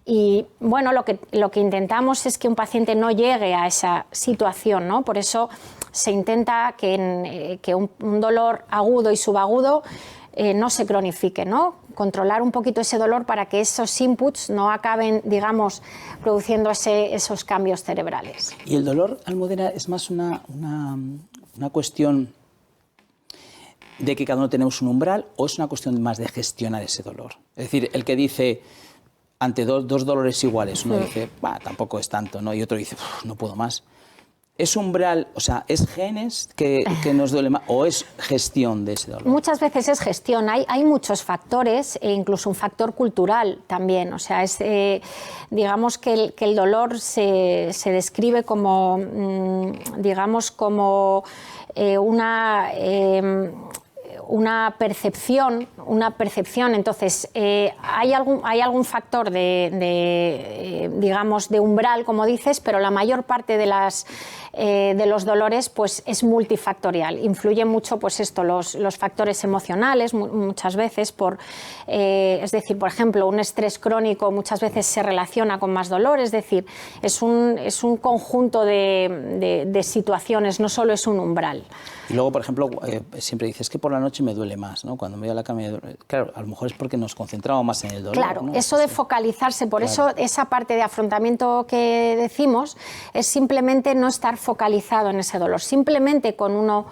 Y bueno, lo que intentamos es que un paciente no llegue a esa situación, ¿no? Por eso se intenta que un dolor agudo y subagudo no se cronifique, ¿no? Controlar un poquito ese dolor para que esos inputs no acaben, digamos, produciendo esos cambios cerebrales. ¿Y el dolor, Almudena, es más una cuestión de que cada uno tenemos un umbral o es una cuestión más de gestionar ese dolor? Es decir, el que dice, ante dos dolores iguales, uno dice, tampoco es tanto, ¿no? Y otro dice, no puedo más. ¿Es umbral, o sea, es genes que nos duele más o es gestión de ese dolor? Muchas veces es gestión. Hay muchos factores, e incluso un factor cultural también. O sea, digamos que el dolor se describe como, digamos, como una percepción. Entonces, hay algún factor digamos, de umbral, como dices, pero la mayor parte de los dolores pues, es multifactorial. Influye mucho pues, los factores emocionales, muchas veces, es decir, por ejemplo, un estrés crónico muchas veces se relaciona con más dolor, es decir, es un conjunto de situaciones, no solo es un umbral. Y luego, por ejemplo, siempre dices que por la noche me duele más, ¿no? Cuando me voy a la cama me duele. Claro, a lo mejor es porque nos concentramos más en el dolor. Claro, ¿no? eso de focalizarse, por eso esa parte de afrontamiento que decimos es simplemente no estar focalizado en ese dolor. Simplemente con uno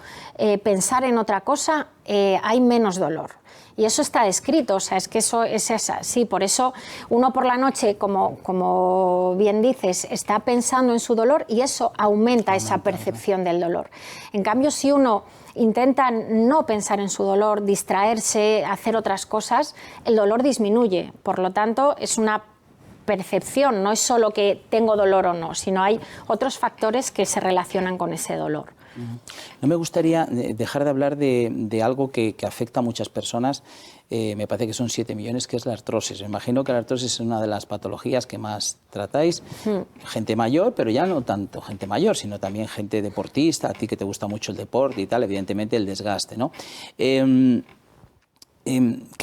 pensar en otra cosa hay menos dolor. Y eso está descrito, o sea, es que eso es así. Por eso uno por la noche, como bien dices, está pensando en su dolor y eso aumenta esa percepción del dolor. En cambio, si uno intenta no pensar en su dolor, distraerse, hacer otras cosas, el dolor disminuye. Por lo tanto, es una percepción, no es solo que tengo dolor o no, sino hay otros factores que se relacionan con ese dolor. No me gustaría dejar de hablar de algo que afecta a muchas personas, me parece que son 7 millones, que es la artrosis. Me imagino que la artrosis es una de las patologías que más tratáis. Gente mayor, pero ya no tanto gente mayor, sino también gente deportista, a ti que te gusta mucho el deporte y tal, evidentemente el desgaste, ¿no? ¿Qué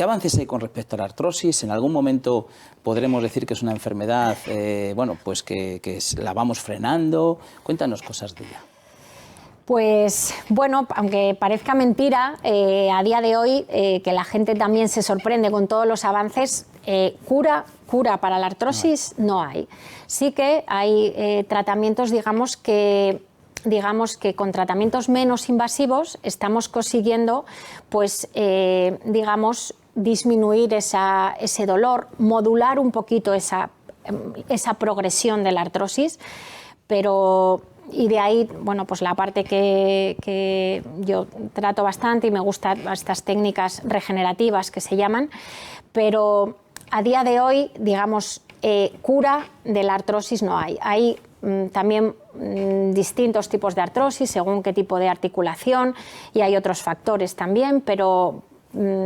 avances hay con respecto a la artrosis? ¿En algún momento podremos decir que es una enfermedad bueno, pues que la vamos frenando? Cuéntanos cosas de ella. Pues bueno, aunque parezca mentira, a día de hoy que la gente también se sorprende con todos los avances, cura para la artrosis no hay. Sí que hay tratamientos, digamos que con tratamientos menos invasivos estamos consiguiendo, pues, digamos, disminuir ese dolor, modular un poquito esa progresión de la artrosis, pero... Y de ahí, bueno, pues la parte que yo trato bastante y me gustan estas técnicas regenerativas que se llaman, pero a día de hoy, digamos, cura de la artrosis no hay. Hay también distintos tipos de artrosis según qué tipo de articulación y hay otros factores también, pero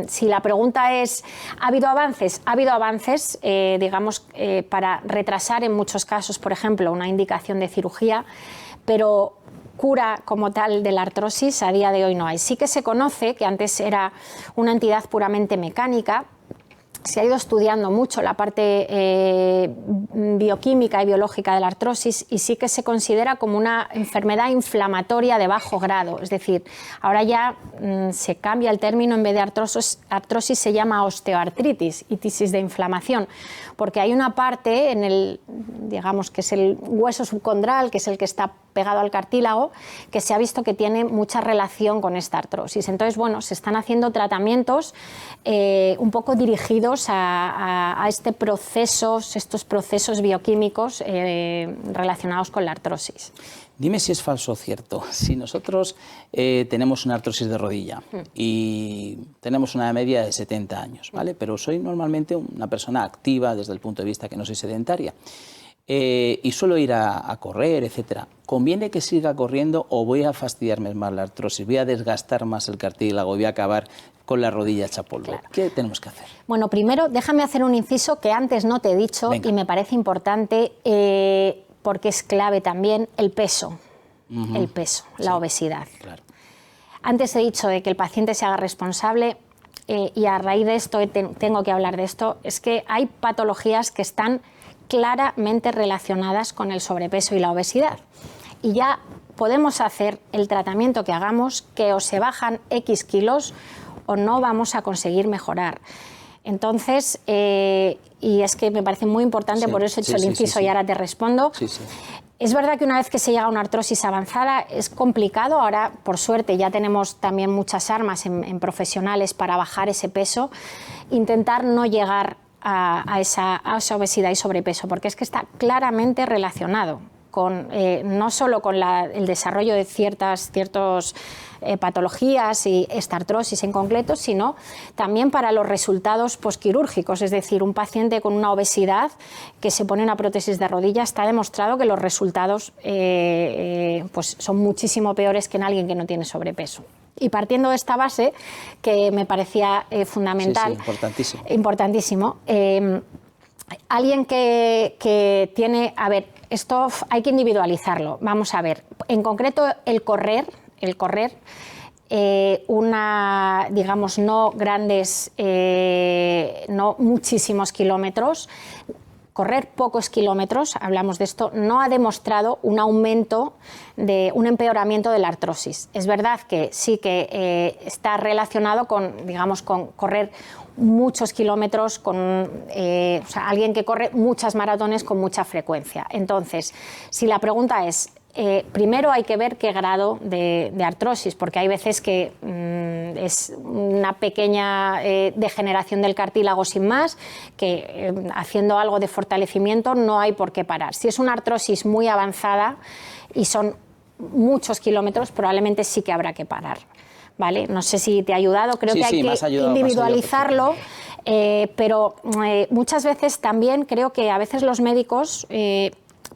si la pregunta es, ¿ha habido avances? Ha habido avances, digamos, para retrasar en muchos casos, por ejemplo, una indicación de cirugía, pero cura como tal de la artrosis a día de hoy no hay. Sí que se conoce que antes era una entidad puramente mecánica. Se ha ido estudiando mucho la parte bioquímica y biológica de la artrosis y sí que se considera como una enfermedad inflamatoria de bajo grado. Es decir, ahora ya se cambia el término, en vez de artrosis se llama osteoartritis, itis de inflamación, porque hay una parte en el, digamos que es el hueso subcondral, que es el que está pegado al cartílago, que se ha visto que tiene mucha relación con esta artrosis. Entonces, bueno, se están haciendo tratamientos un poco dirigidos a estos procesos bioquímicos relacionados con la artrosis. Dime si es falso o cierto. Si nosotros tenemos una artrosis de rodilla y tenemos una media de 70 años, ¿vale? Pero soy normalmente una persona activa desde el punto de vista que no soy sedentaria y suelo ir a correr, etcétera. ¿Conviene que siga corriendo o voy a fastidiarme más la artrosis? ¿Voy a desgastar más el cartílago? ¿Voy a acabar con la rodilla hecha polvo? Claro. ¿Qué tenemos que hacer? Bueno, primero déjame hacer un inciso que antes no te he dicho. Venga. Y me parece importante porque es clave también el peso. El peso, la obesidad. Claro. Antes he dicho de que el paciente se haga responsable y a raíz de esto tengo que hablar de esto. Es que hay patologías que están claramente relacionadas con el sobrepeso y la obesidad. Y ya podemos hacer el tratamiento que hagamos, que o se bajan X kilos o no vamos a conseguir mejorar. Entonces, y es que me parece muy importante, por eso he hecho el inciso y ahora te respondo. Es verdad que una vez que se llega a una artrosis avanzada es complicado. Ahora, por suerte, ya tenemos también muchas armas en profesionales para bajar ese peso. Intentar no llegar a esa obesidad y sobrepeso, porque es que está claramente relacionado con, no solo con el desarrollo de ciertas patologías y esta artrosis en concreto, sino también para los resultados posquirúrgicos. Es decir, un paciente con una obesidad que se pone una prótesis de rodilla, está demostrado que los resultados pues son muchísimo peores que en alguien que no tiene sobrepeso. Y partiendo de esta base, que me parecía fundamental, importantísimo, alguien que tiene, a ver, esto hay que individualizarlo. Vamos a ver, en concreto el correr, digamos, no grandes, no muchísimos kilómetros, correr pocos kilómetros, hablamos de esto, no ha demostrado un aumento, un empeoramiento de la artrosis. Es verdad que sí que está relacionado con, digamos, con correr muchos kilómetros, con o sea, alguien que corre muchas maratones con mucha frecuencia. Entonces, si la pregunta es, primero hay que ver qué grado de artrosis, porque hay veces que es una pequeña degeneración del cartílago sin más, que haciendo algo de fortalecimiento no hay por qué parar. Si es una artrosis muy avanzada y son muchos kilómetros, probablemente sí que habrá que parar. ¿Vale? No sé si te ha ayudado, creo que hay que individualizarlo, pero muchas veces también creo que a veces los médicos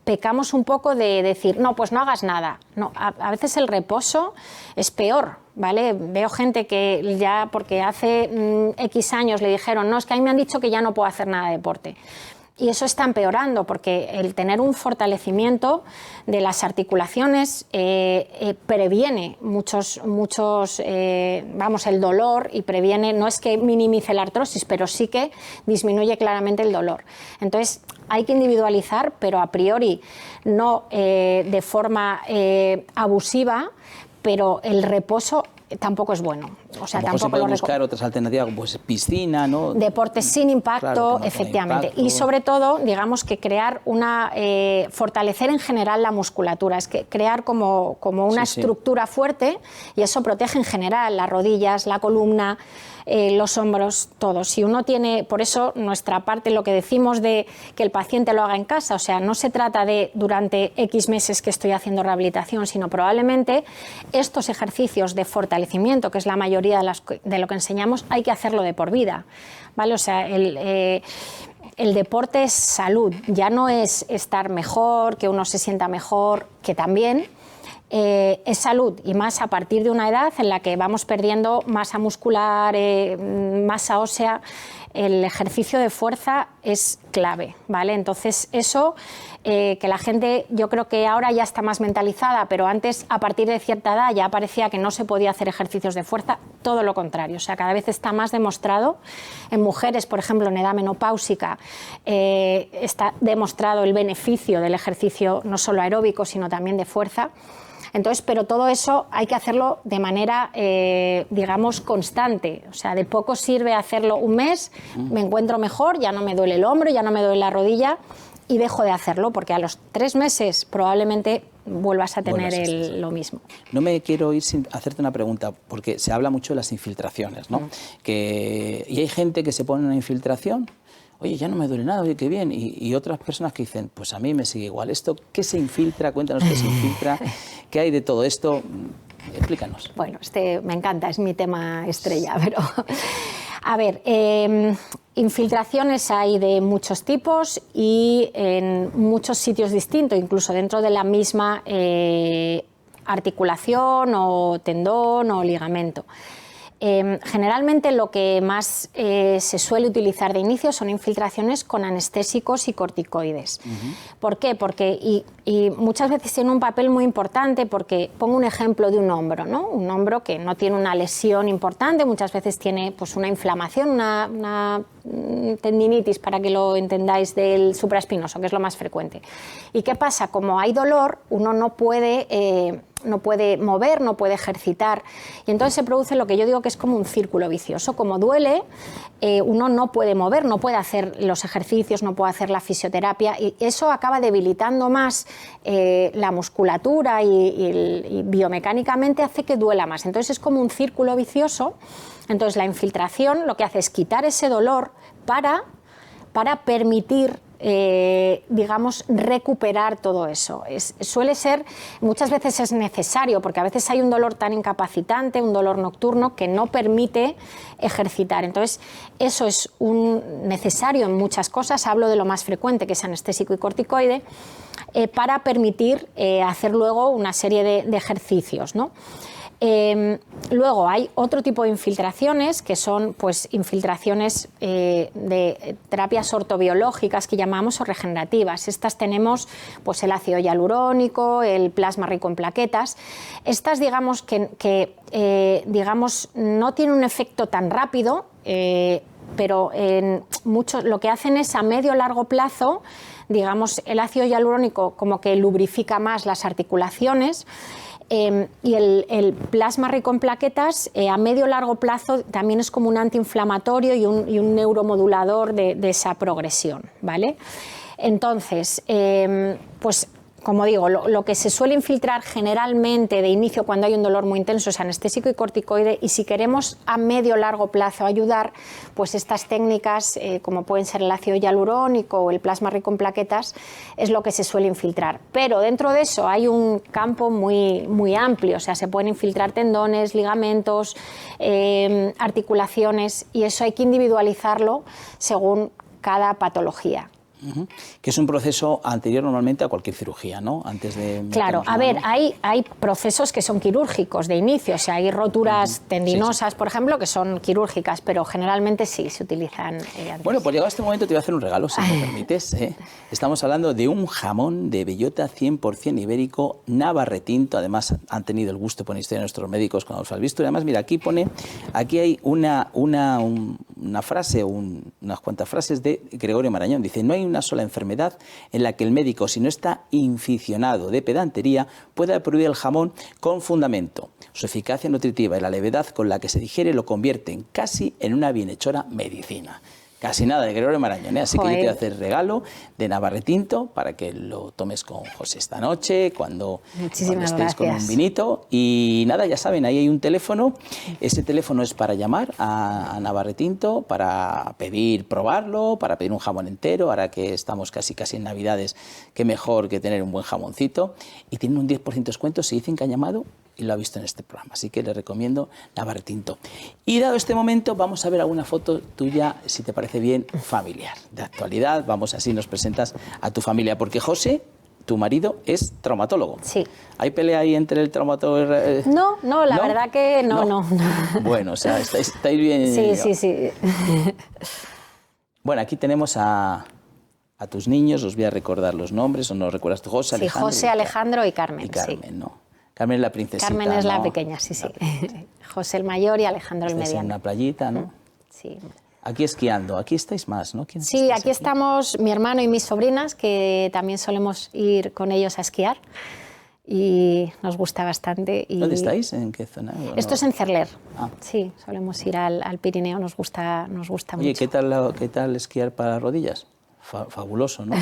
pecamos un poco de decir, no, pues no hagas nada. No, a veces el reposo es peor, ¿vale? Veo gente que ya, porque hace X años le dijeron, no, es que a mí me han dicho que ya no puedo hacer nada de deporte. Y eso está empeorando, porque el tener un fortalecimiento de las articulaciones previene vamos, el dolor, y previene, no es que minimice la artrosis, pero sí que disminuye claramente el dolor. Entonces, hay que individualizar, pero a priori no de forma abusiva, pero el reposo tampoco es bueno. O sea, tampoco se puede buscar otras alternativas, pues piscina, ¿no? Deportes sin impacto, claro, efectivamente. Impacto. Y sobre todo, digamos que crear fortalecer en general la musculatura, es que crear como una estructura fuerte, y eso protege en general las rodillas, la columna, los hombros, todo. Si uno tiene, por eso nuestra parte, lo que decimos de que el paciente lo haga en casa, o sea, no se trata de durante X meses que estoy haciendo rehabilitación, sino probablemente estos ejercicios de fortalecimiento, que es la mayoría de lo que enseñamos, hay que hacerlo de por vida, ¿vale? O sea, el deporte es salud, ya no es estar mejor, que uno se sienta mejor, que también es salud, y más a partir de una edad en la que vamos perdiendo masa muscular, masa ósea. El ejercicio de fuerza es clave, ¿vale? Entonces eso, que la gente, yo creo que ahora ya está más mentalizada, pero antes, a partir de cierta edad, ya parecía que no se podía hacer ejercicios de fuerza, todo lo contrario. O sea, cada vez está más demostrado. En mujeres, por ejemplo, en edad menopáusica, está demostrado el beneficio del ejercicio no solo aeróbico, sino también de fuerza. Entonces, pero todo eso hay que hacerlo de manera, digamos, constante. O sea, de poco sirve hacerlo un mes, me encuentro mejor, ya no me duele el hombro, ya no me duele la rodilla, y dejo de hacerlo, porque a los 3 meses probablemente vuelvas a tener lo mismo. No me quiero ir sin hacerte una pregunta, porque se habla mucho de las infiltraciones, ¿no? Y hay gente que se pone una infiltración, oye, ya no me duele nada, oye, qué bien. Y otras personas que dicen, pues a mí me sigue igual. ¿Esto qué se infiltra? Cuéntanos qué se infiltra, qué hay de todo esto. Explícanos. Bueno, me encanta, es mi tema estrella, pero... A ver, infiltraciones hay de muchos tipos y en muchos sitios distintos, incluso dentro de la misma articulación o tendón o ligamento. Generalmente lo que más se suele utilizar de inicio son infiltraciones con anestésicos y corticoides. ¿Por qué? Porque, y muchas veces tiene un papel muy importante, porque pongo un ejemplo de un hombro, ¿no? Un hombro que no tiene una lesión importante, muchas veces tiene pues, una inflamación, una tendinitis, para que lo entendáis, del supraespinoso, que es lo más frecuente. ¿Y qué pasa? Como hay dolor, uno no puede mover, no puede ejercitar, y entonces se produce lo que yo digo que es como un círculo vicioso. Como duele, uno no puede mover, no puede hacer los ejercicios, no puede hacer la fisioterapia, y eso acaba debilitando más la musculatura y biomecánicamente hace que duela más. Entonces es como un círculo vicioso. Entonces la infiltración lo que hace es quitar ese dolor para permitir digamos, recuperar todo eso. Suele ser, muchas veces es necesario, porque a veces hay un dolor tan incapacitante, un dolor nocturno, que no permite ejercitar. Entonces, eso es necesario en muchas cosas. Hablo de lo más frecuente, que es anestésico y corticoide, para permitir hacer luego una serie de ejercicios, ¿no? Luego hay otro tipo de infiltraciones que son pues, infiltraciones de terapias ortobiológicas que llamamos o regenerativas. Estas tenemos pues, el ácido hialurónico, el plasma rico en plaquetas. Estas digamos digamos, no tienen un efecto tan rápido, pero lo que hacen es a medio o largo plazo, digamos, el ácido hialurónico como que lubrifica más las articulaciones. Y el plasma rico en plaquetas a medio largo plazo también es como un antiinflamatorio y un neuromodulador de esa progresión, ¿vale? Entonces, pues como digo, lo que se suele infiltrar generalmente de inicio cuando hay un dolor muy intenso es anestésico y corticoide, y si queremos a medio largo plazo ayudar, pues estas técnicas como pueden ser el ácido hialurónico o el plasma rico en plaquetas es lo que se suele infiltrar. Pero dentro de eso hay un campo muy, muy amplio, o sea, se pueden infiltrar tendones, ligamentos, articulaciones, y eso hay que individualizarlo según cada patología. Que es un proceso anterior normalmente a cualquier cirugía, ¿no? Antes de... Claro, a ver, hay procesos que son quirúrgicos de inicio, o sea, hay roturas tendinosas, por ejemplo, que son quirúrgicas, pero generalmente sí se utilizan antes. Bueno, pues llegado este momento te voy a hacer un regalo, si me permites. Estamos hablando de un jamón de bellota 100% ibérico, navarretinto. Además, han tenido el gusto de poner historia de nuestros médicos cuando los has visto. Y además, mira, aquí hay una frase, unas cuantas frases de Gregorio Marañón. Dice, no hay una sola enfermedad en la que el médico, si no está inficionado de pedantería, pueda prohibir el jamón con fundamento. Su eficacia nutritiva y la levedad con la que se digiere lo convierten casi en una bienhechora medicina. Casi nada de Gregorio Marañón, ¿eh? Así que yo te voy a hacer regalo de navarretinto para que lo tomes con José esta noche, cuando estéis con un vinito. Y nada, ya saben, ahí hay un teléfono. Ese teléfono es para llamar a navarretinto, para pedir probarlo, para pedir un jamón entero. Ahora que estamos casi en Navidades, qué mejor que tener un buen jamoncito. Y tienen un 10% de descuento si dicen que han llamado y lo ha visto en este programa. Así que les recomiendo navarretinto. Y dado este momento, vamos a ver alguna foto tuya, si te parece bien, familiar, de actualidad. Vamos, así nos presentas a tu familia, porque José, tu marido, es traumatólogo. Sí. ¿Hay pelea ahí entre el traumatólogo? No, la verdad que no. Bueno, o sea, estáis bien. Sí. Bueno, aquí tenemos a tus niños, os voy a recordar los nombres, ¿o no recuerdas tú? José, sí, Alejandro. José, Alejandro y Carmen. Y Carmen, sí. ¿no? Carmen es la princesita. Carmen es ¿no? la pequeña, sí. José el mayor y Alejandro el mediano. En una playita, ¿no? Sí. Aquí esquiando, aquí estáis más, ¿no? Sí, aquí estamos mi hermano y mis sobrinas, que también solemos ir con ellos a esquiar y nos gusta bastante. Y... ¿Dónde estáis? ¿En qué zona? Esto es en Cerler. Sí, solemos ir al Pirineo, nos gusta mucho. Oye, ¿qué tal esquiar para las rodillas? Fabuloso, ¿no?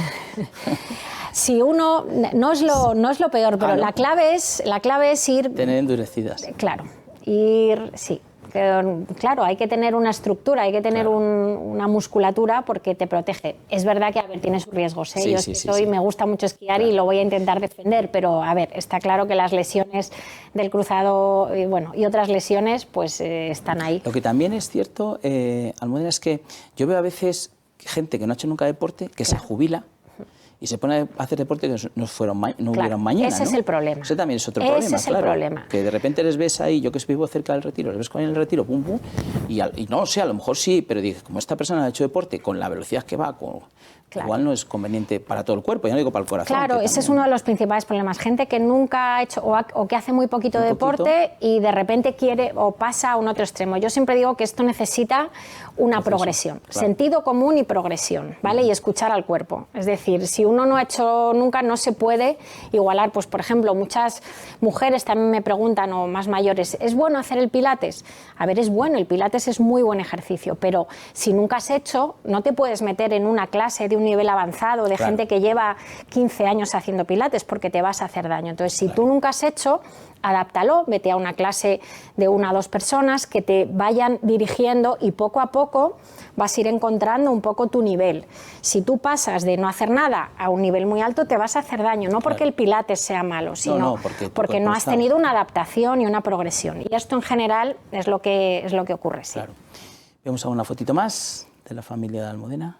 Sí, uno no es lo peor, pero ¿no? la clave es ir... Tener endurecidas. Claro, ir, sí. claro, hay que tener una estructura, hay que tener una musculatura porque te protege. Es verdad que, a ver, tiene sus riesgos, ¿eh? Yo me gusta mucho esquiar y lo voy a intentar defender, pero, a ver, está claro que las lesiones del cruzado, bueno, y otras lesiones, pues están ahí. Lo que también es cierto, Almudena, es que yo veo a veces gente que no ha hecho nunca deporte, que se jubila y se pone a hacer deporte que no hubieran mañana. Ese es el problema. Ese también es otro problema. Ese es el problema. Que de repente les ves ahí, yo que vivo cerca del Retiro, les ves con el Retiro, pum, pum, y no sé, a lo mejor sí, pero dije, como esta persona ha hecho deporte con la velocidad que va, igual no es conveniente para todo el cuerpo, ya no digo para el corazón. Claro, ese es uno de los principales problemas. Gente que nunca ha hecho o que hace muy poquito deporte y de repente quiere o pasa a un otro extremo. Yo siempre digo que esto necesita una progresión, sentido común y progresión, ¿vale? Y escuchar al cuerpo. Es decir, si uno no ha hecho nunca, no se puede igualar. Pues, por ejemplo, muchas mujeres también me preguntan, o más mayores, ¿es bueno hacer el pilates? A ver, es bueno, el pilates es muy buen ejercicio, pero si nunca has hecho, no te puedes meter en una clase de un nivel avanzado de gente que lleva 15 años haciendo pilates porque te vas a hacer daño. Entonces, si tú nunca has hecho, adáptalo, vete a una clase de 1 o 2 personas que te vayan dirigiendo y poco a poco vas a ir encontrando un poco tu nivel. Si tú pasas de no hacer nada a un nivel muy alto, te vas a hacer daño, no porque el pilates sea malo, sino porque no has tenido una adaptación y una progresión. Y esto en general es lo que ocurre. Sí. Claro. Vamos a una fotito más de la familia de Almudena.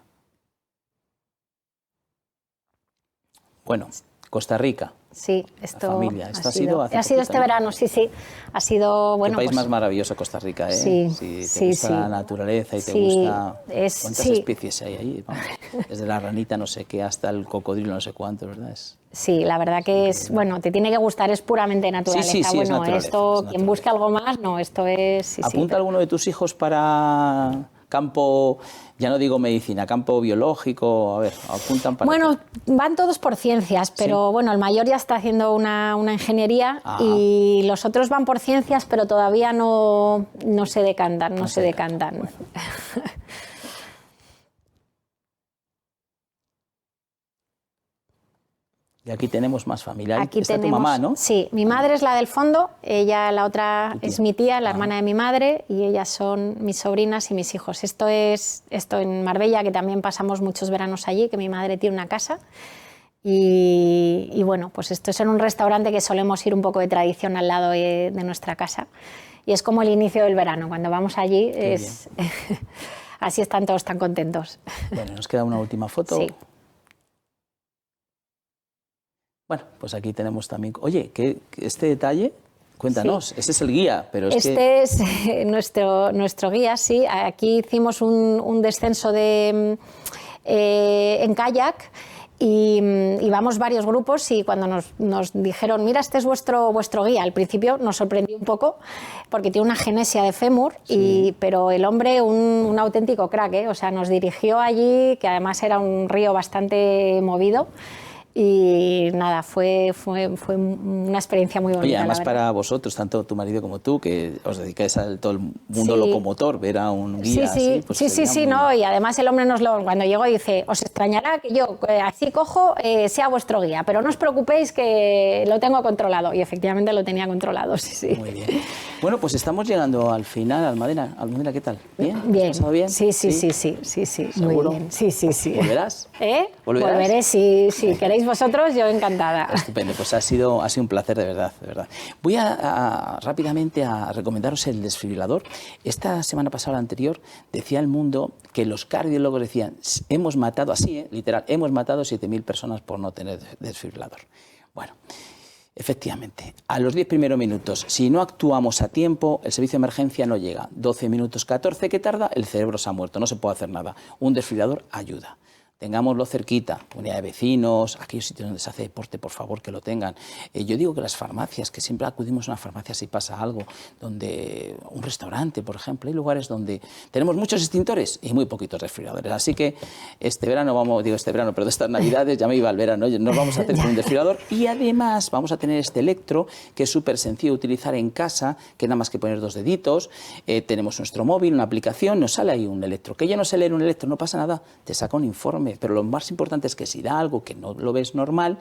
Bueno, Costa Rica. Sí, esto ha sido este verano, sí. Ha sido, bueno, qué país más maravilloso, Costa Rica, ¿eh? Sí, si te gusta la naturaleza y te gusta... ¿Cuántas especies hay ahí? Vamos, desde la ranita no sé qué hasta el cocodrilo no sé cuánto, ¿verdad? Sí, la verdad que es, bueno, te tiene que gustar, es puramente naturaleza. Sí, bueno, es naturaleza, esto, quien busque algo más, no, esto es... ¿Apunta alguno de tus hijos para campo, ya no digo medicina, campo biológico? A ver, apuntan para... Bueno, van todos por ciencias, pero bueno, el mayor ya está haciendo una ingeniería y los otros van por ciencias, pero todavía no se decantan, no se decantan. Bueno. Y aquí tenemos más familia. Aquí está tu mamá, ¿no? Sí, mi madre es la del fondo, la otra es mi tía, la hermana de mi madre, y ellas son mis sobrinas y mis hijos. Esto en Marbella, que también pasamos muchos veranos allí, que mi madre tiene una casa. Y bueno, pues esto es en un restaurante que solemos ir un poco de tradición al lado de nuestra casa. Y es como el inicio del verano, cuando vamos allí, así están todos tan contentos. Bueno, nos queda una última foto. Sí. Bueno, pues aquí tenemos también... Oye, este detalle, cuéntanos, ese es el guía, pero es es nuestro guía, sí. Aquí hicimos un descenso en kayak y vamos varios grupos y cuando nos dijeron, mira, este es vuestro guía, al principio nos sorprendió un poco porque tiene una genesia de fémur, pero el hombre un auténtico crack, ¿eh? O sea, nos dirigió allí, que además era un río bastante movido. Y nada, fue una experiencia muy bonita. Oye, además para vosotros, tanto tu marido como tú, que os dedicáis a todo el mundo locomotor, ver a un guía así, pues sí, no, y además el hombre cuando llegó dice, os extrañará que yo así cojo sea vuestro guía, pero no os preocupéis que lo tengo controlado, y efectivamente lo tenía controlado, sí. Muy bien. Bueno, pues estamos llegando al final, Almudena. Almudena, ¿qué tal? ¿Bien? Bien. ¿Has pasado bien? Sí, ¿Seguro? Muy bien. Sí. ¿Volverás? Volveré, si queréis vosotros, yo encantada. Estupendo, pues ha sido un placer de verdad. Voy rápidamente a recomendaros el desfibrilador. Esta semana pasada, la anterior, decía El Mundo que los cardiólogos decían, hemos matado, literal, hemos matado 7.000 personas por no tener desfibrilador. Bueno, efectivamente, a los 10 primeros minutos, si no actuamos a tiempo, el servicio de emergencia no llega. 12 minutos 14 que tarda, el cerebro se ha muerto, no se puede hacer nada. Un desfibrilador ayuda. Tengámoslo cerquita, unidad de vecinos, aquellos sitios donde se hace deporte, por favor, que lo tengan. Yo digo que las farmacias, que siempre acudimos a una farmacia si pasa algo, un restaurante, por ejemplo, hay lugares donde tenemos muchos extintores y muy poquitos desfibriladores. Así que pero de estas Navidades, ya me iba al verano, nos vamos a hacer con un desfibrilador y además vamos a tener este electro, que es súper sencillo de utilizar en casa, que nada más que poner 2 deditos, tenemos nuestro móvil, una aplicación, nos sale ahí un electro. Que ya no sé leer un electro, no pasa nada, te saca un informe. Pero lo más importante es que si da algo que no lo ves normal,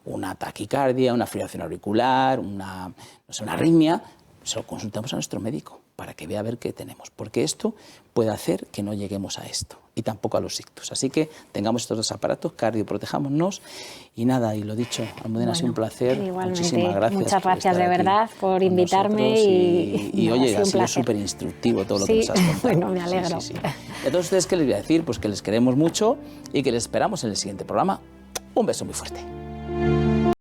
una taquicardia, una fibrilación auricular, una arritmia, se lo consultamos a nuestro médico. para que vea a ver qué tenemos, porque esto puede hacer que no lleguemos a esto y tampoco a los ictus. Así que tengamos estos dos aparatos, cardioprotejámonos y nada, y lo dicho, Almudena, ha sido un placer. Igualmente, muchísimas gracias. Muchas gracias de verdad por invitarme y oye, ha sido súper instructivo todo lo que nos has contado. Bueno, me alegro. Sí. Y a todos ustedes, ¿qué les voy a decir? Pues que les queremos mucho y que les esperamos en el siguiente programa. Un beso muy fuerte.